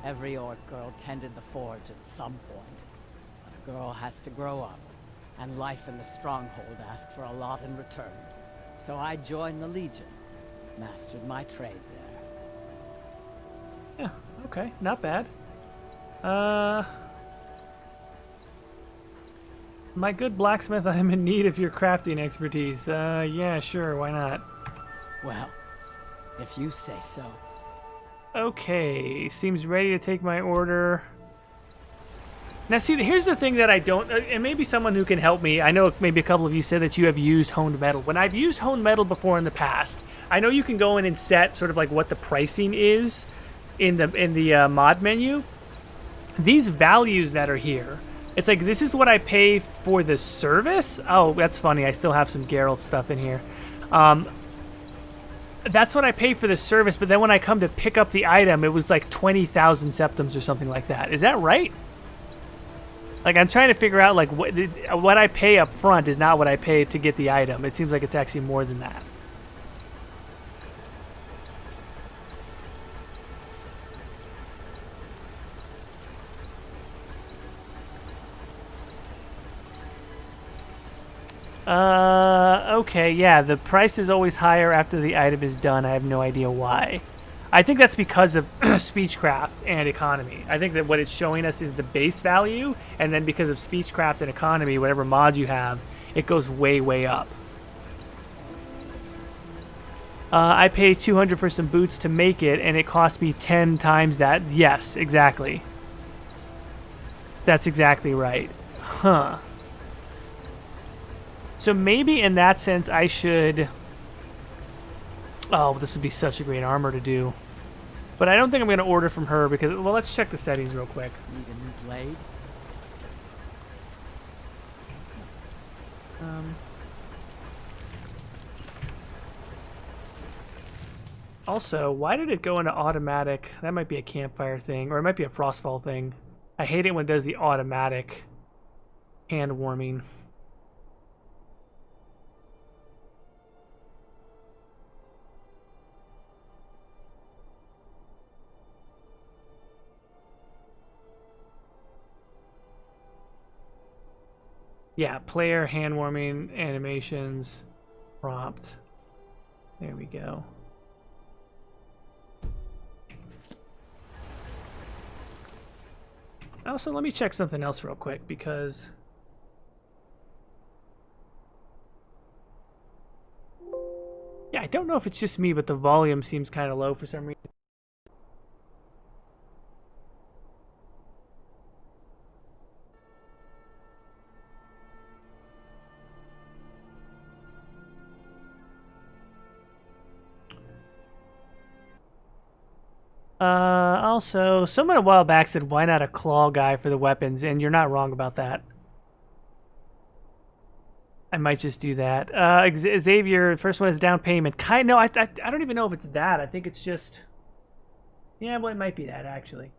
Every orc girl tended the forge at some point. But a girl has to grow up, and life in the stronghold asks for a lot in return. So I joined the Legion, mastered my trade there. Yeah, okay, not bad. My good blacksmith, I am in need of your crafting expertise. Yeah, sure, why not? Well, if you say so. Okay, seems ready to take my order. Now see, here's the thing that I don't, and maybe someone who can help me. I know maybe a couple of you said that you have used honed metal. When I've used honed metal before in the past, I know you can go in and set sort of like what the pricing is in the mod menu. These values that are here, It's like, this is what I pay for the service? Oh, that's funny. I still have some Geralt stuff in here. That's what I pay for the service, but then when I come to pick up the item, it was like 20,000 septims or something like that. Is that right? Like, I'm trying to figure out, like, what I pay up front is not what I pay to get the item. It seems like it's actually more than that. Okay, yeah, the price is always higher after the item is done. I have no idea why. I think that's because of Speechcraft and Economy. I think that what it's showing us is the base value, and then because of Speechcraft and Economy, whatever mod you have, it goes way, way up. I pay 200 for some boots to make it, and it cost me 10 times that. Yes, exactly. That's exactly right. Huh. So maybe in that sense I should... Oh, this would be such a great armor to do. But I don't think I'm going to order from her because... Well, let's check the settings real quick. Need a new blade? Also, why did it go into automatic? That might be a campfire thing, or it might be a frostfall thing. I hate it when it does the automatic hand warming. Yeah, player hand warming animations prompt. There we go. Also, let me check something else real quick because yeah, I don't know if it's just me, but the volume seems kind of low for some reason. Also, someone a while back said, why not a claw guy for the weapons? And you're not wrong about that. I might just do that. Xavier, first one is down payment. No, I don't even know if it's that. I think it's just... Yeah, well, it might be that, actually.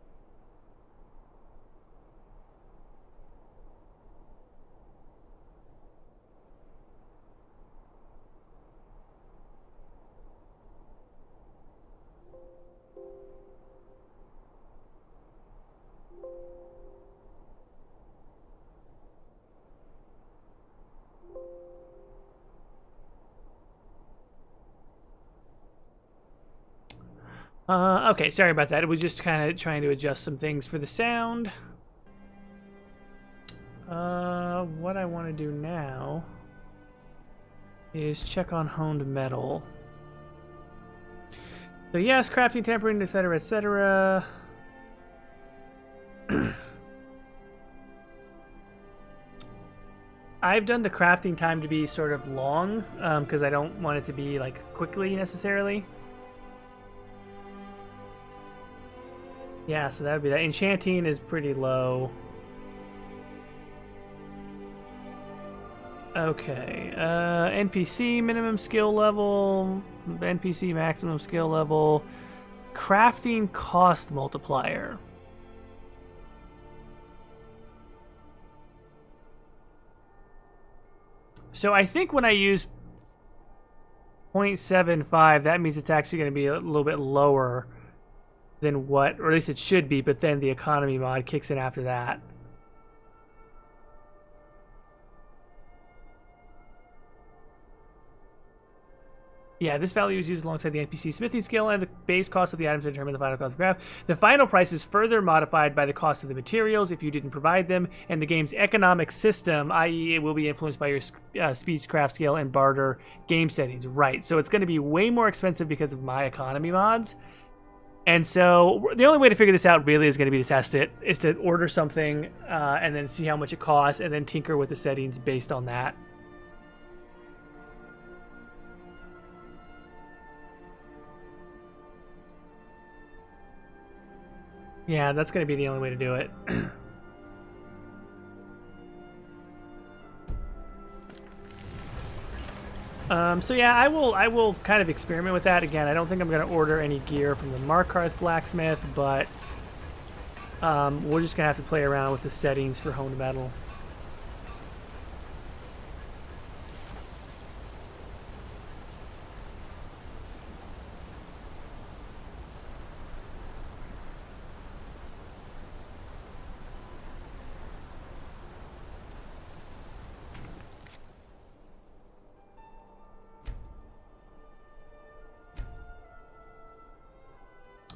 Okay, sorry about that. It was just kind of trying to adjust some things for the sound. What I want to do now is check on honed metal. So yes, crafting, tempering, etc., etc. I've done the crafting time to be sort of long, because I don't want it to be like quickly necessarily. Yeah, so that would be that. Enchanting is pretty low. Okay, NPC minimum skill level, NPC maximum skill level, crafting cost multiplier. So I think when I use 0.75, that means it's actually going to be a little bit lower than what, or at least it should be, but then the economy mod kicks in after that. Yeah, this value is used alongside the NPC smithing skill, and the base cost of the items to determine the final cost of the craft. The final price is further modified by the cost of the materials if you didn't provide them, and the game's economic system, i.e. it will be influenced by your speech, craft skill, and barter game settings. Right, so it's going to be way more expensive because of my economy mods. And so the only way to figure this out really is going to be to test it, is to order something and then see how much it costs, and then tinker with the settings based on that. Yeah, that's going to be the only way to do it. So yeah, I will kind of experiment with that. Again, I don't think I'm going to order any gear from the Markarth blacksmith, but we're just going to have to play around with the settings for honed metal.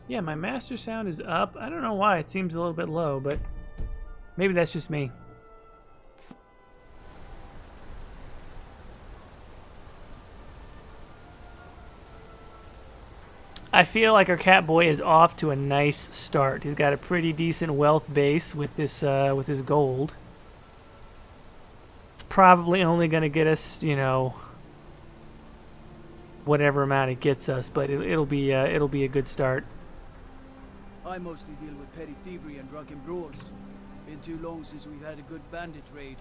Yeah, my master sound is up. I don't know why. It seems a little bit low, but maybe that's just me. I feel like our cat boy is off to a nice start. He's got a pretty decent wealth base with this with his gold. It's probably only going to get us, you know, whatever amount it gets us, but it'll be a good start. I mostly deal with petty thievery and drunken brawls. Been too long since we've had a good bandit raid.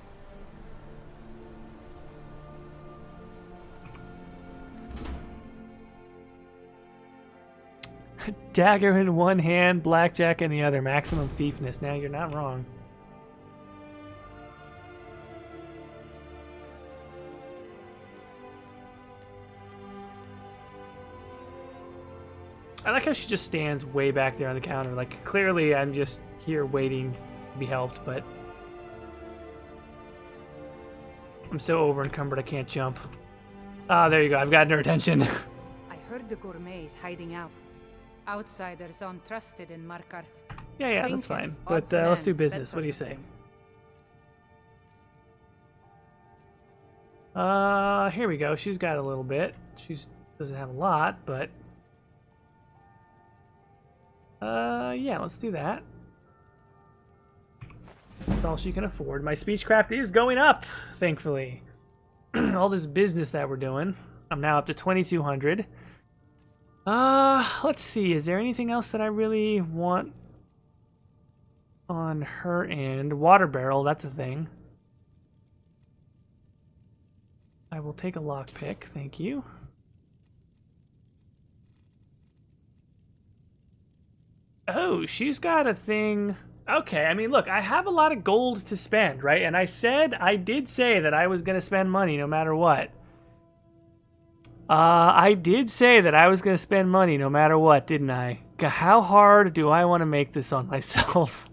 Dagger in one hand, blackjack in the other. Maximum thiefness. Now you're not wrong. I like how she just stands way back there on the counter. Like, clearly I'm just here waiting to be helped, but I'm so over encumbered I can't jump. Ah, there you go. I've gotten her attention. I heard the gourmets hiding out. Outsiders untrusted in Markarth. Yeah, that's fine. Trinkets, But odds and let's do ends, that business. sort What do you of say? thing. Here we go. She's got a little bit. She doesn't have a lot, but yeah, let's do that. That's all she can afford. My speechcraft is going up, thankfully. All this business that we're doing. I'm now up to 2,200. Let's see. Is there anything else that I really want on her end? Water barrel, that's a thing. I will take a lockpick, thank you. Oh, she's got a thing. Okay, I mean, look, I have a lot of gold to spend, right? And I did say that I was going to spend money no matter what. I did say that I was going to spend money no matter what, didn't I? How hard do I want to make this on myself?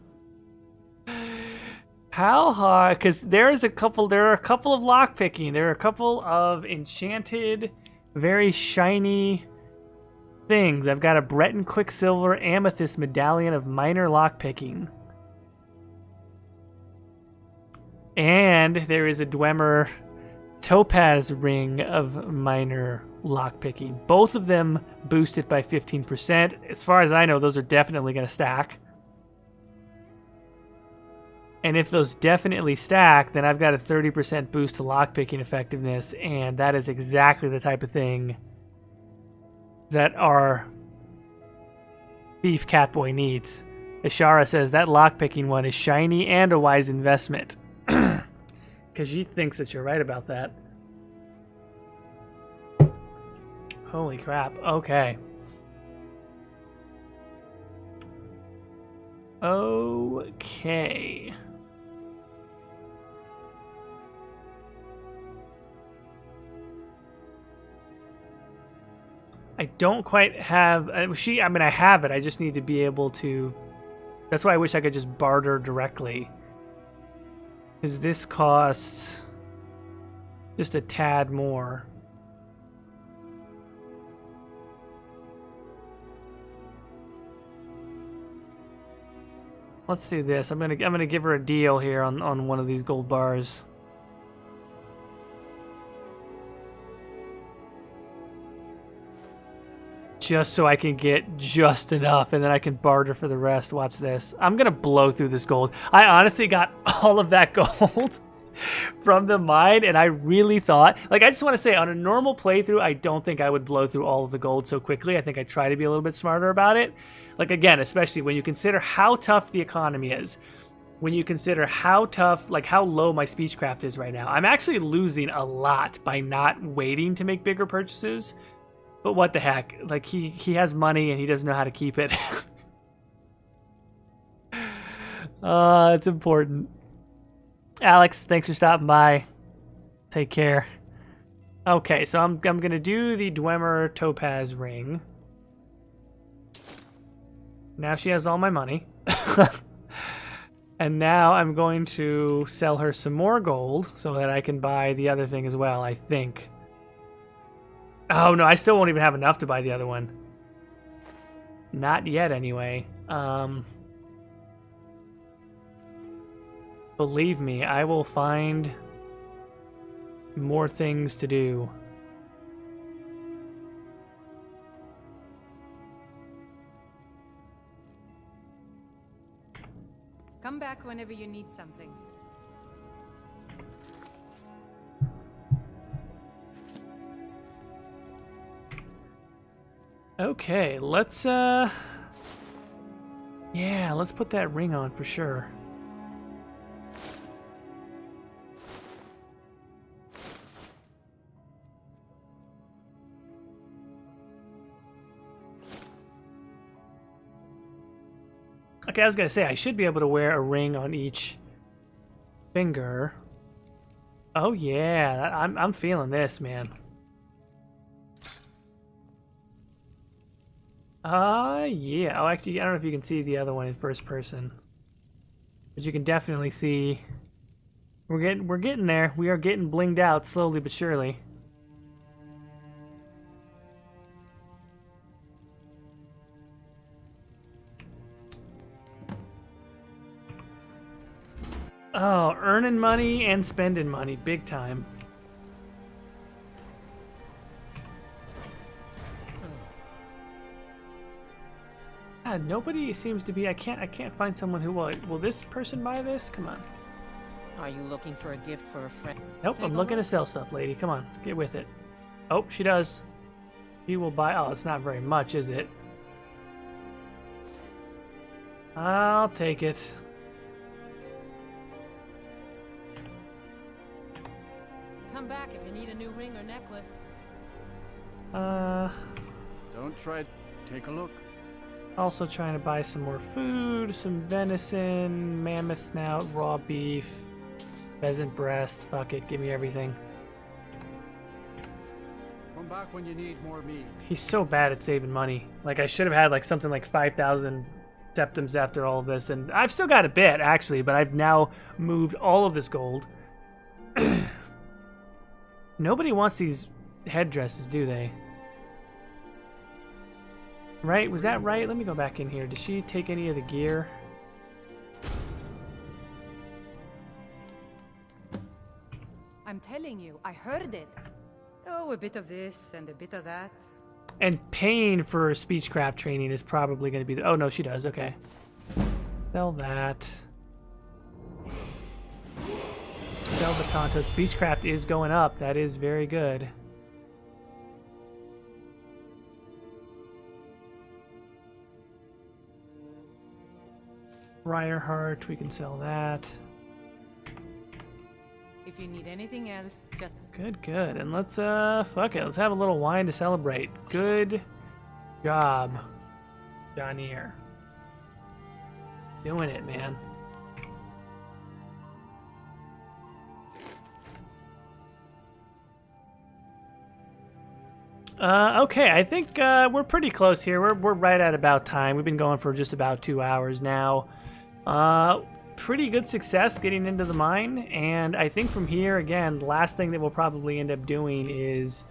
How hard? Because there are a couple of lockpicking. There are a couple of enchanted, very shiny things. I've got a Breton Quicksilver Amethyst Medallion of Minor Lockpicking. And there is a Dwemer Topaz Ring of Minor Lockpicking. Both of them boosted by 15%. As far as I know, those are definitely going to stack. And if those definitely stack, then I've got a 30% boost to lockpicking effectiveness, and that is exactly the type of thing that our thief catboy needs. Ishara says that lockpicking one is shiny and a wise investment. Because she thinks that you're right about that. Holy crap. Okay. Okay. I don't quite have... I mean, I have it. I just need to be able to... That's why I wish I could just barter directly. Because this costs just a tad more. Let's do this. I'm gonna give her a deal here on one of these gold bars. Just so I can get just enough, and then I can barter for the rest. Watch this. I'm gonna blow through this gold. I honestly got all of that gold from the mine, and I really thought, like, I just want to say, on a normal playthrough, I don't think I would blow through all of the gold so quickly. I think I try to be a little bit smarter about it. Like, again, especially when you consider how tough the economy is. when you consider how tough, like how low my speechcraft is right now. I'm actually losing a lot by not waiting to make bigger purchases. But what the heck? Like he has money and he doesn't know how to keep it. It's important. Alex, thanks for stopping by. Take care. Okay, so I'm gonna do the Dwemer Topaz ring. Now she has all my money. And now I'm going to sell her some more gold so that I can buy the other thing as well, I think. Oh no, I still won't even have enough to buy the other one. Not yet, anyway. Believe me, I will find more things to do. Come back whenever you need something. Okay, let's yeah, let's put that ring on for sure. Okay, I was gonna say I should be able to wear a ring on each finger. Oh yeah, I'm feeling this, man. Yeah. Oh, actually, I don't know if you can see the other one in first person, but you can definitely see we're getting there. We are getting blinged out slowly but surely. Oh, earning money and spending money, big time. God, nobody seems to be. I can't find someone who will this person buy this? Come on. Are you looking for a gift for a friend? Nope, I'm looking to sell stuff, lady. Come on, get with it. Oh, she does. He will buy. Oh, it's not very much, is it? I'll take it. Come back if you need a new ring or necklace. Don't try. Take a look. Also trying to buy some more food, some venison, mammoth snout, raw beef, pheasant breast. Fuck it, give me everything. Come back when you need more meat. He's so bad at saving money. Like I should have had like something like 5,000 septims after all of this, and I've still got a bit actually, but I've now moved all of this gold. Nobody wants these headdresses, do they? Right? Was that right? Let me go back in here. Did she take any of the gear? I'm telling you, I heard it. Oh, a bit of this and a bit of that. And paying for speechcraft training is probably going to be... Oh, no, she does. Okay. Sell that. Sell the Tonto. Speechcraft is going up. That is very good. Briarheart, we can sell that. If you need anything else, just... Good, good. And let's, fuck it. Let's have a little wine to celebrate. Good job, Johnnier. Doing it, man. Okay, I think we're pretty close here. We're right at about time. We've been going for just about 2 hours now. Pretty good success getting into the mine, and I think from here, again, the last thing that we'll probably end up doing is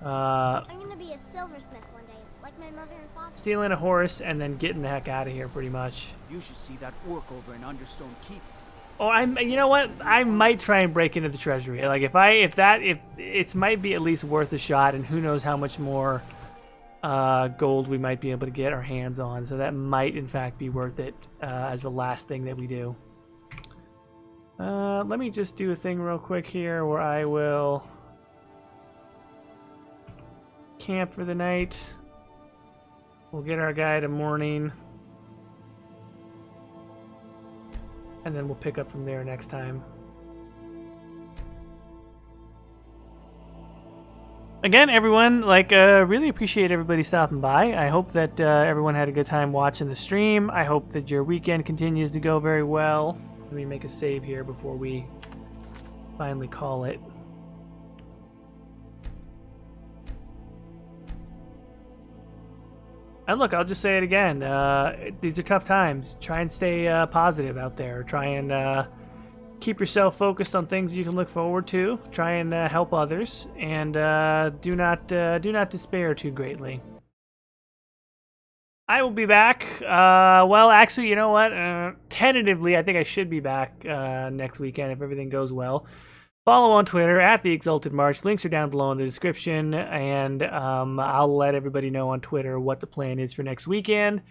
I'm gonna be a silversmith one day, like my mother and father. stealing a horse and then getting the heck out of here, pretty much. You should see that work over in Understone Keep. Oh, you know what? I might try and break into the treasury. Like if it might be at least worth a shot, and who knows how much more gold we might be able to get our hands on. So that might, in fact, be worth it as the last thing that we do. Let me just do a thing real quick here where I will camp for the night. We'll get our guy to morning. and then we'll pick up from there next time. Again, everyone, really appreciate everybody stopping by. I hope that everyone had a good time watching the stream. I hope that your weekend continues to go very well. Let me make a save here before we finally call it. And look, I'll just say it again. These are tough times. Try and stay positive out there. Try and keep yourself focused on things you can look forward to. Try and help others, and do not despair too greatly. I will be back. Well, actually, you know what? Tentatively, I think I should be back next weekend if everything goes well. Follow on Twitter at The Exalted March. Links are down below in the description, and I'll let everybody know on Twitter what the plan is for next weekend.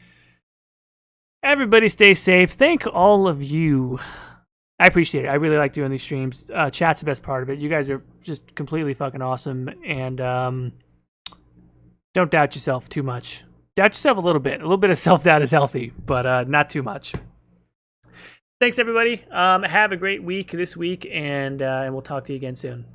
Everybody stay safe. Thank all of you. I appreciate it. I really like doing these streams. Chat's the best part of it. You guys are just completely fucking awesome, and don't doubt yourself too much. Doubt yourself a little bit. A little bit of self-doubt is healthy, but not too much. Thanks, everybody. Have a great week this week, and we'll talk to you again soon.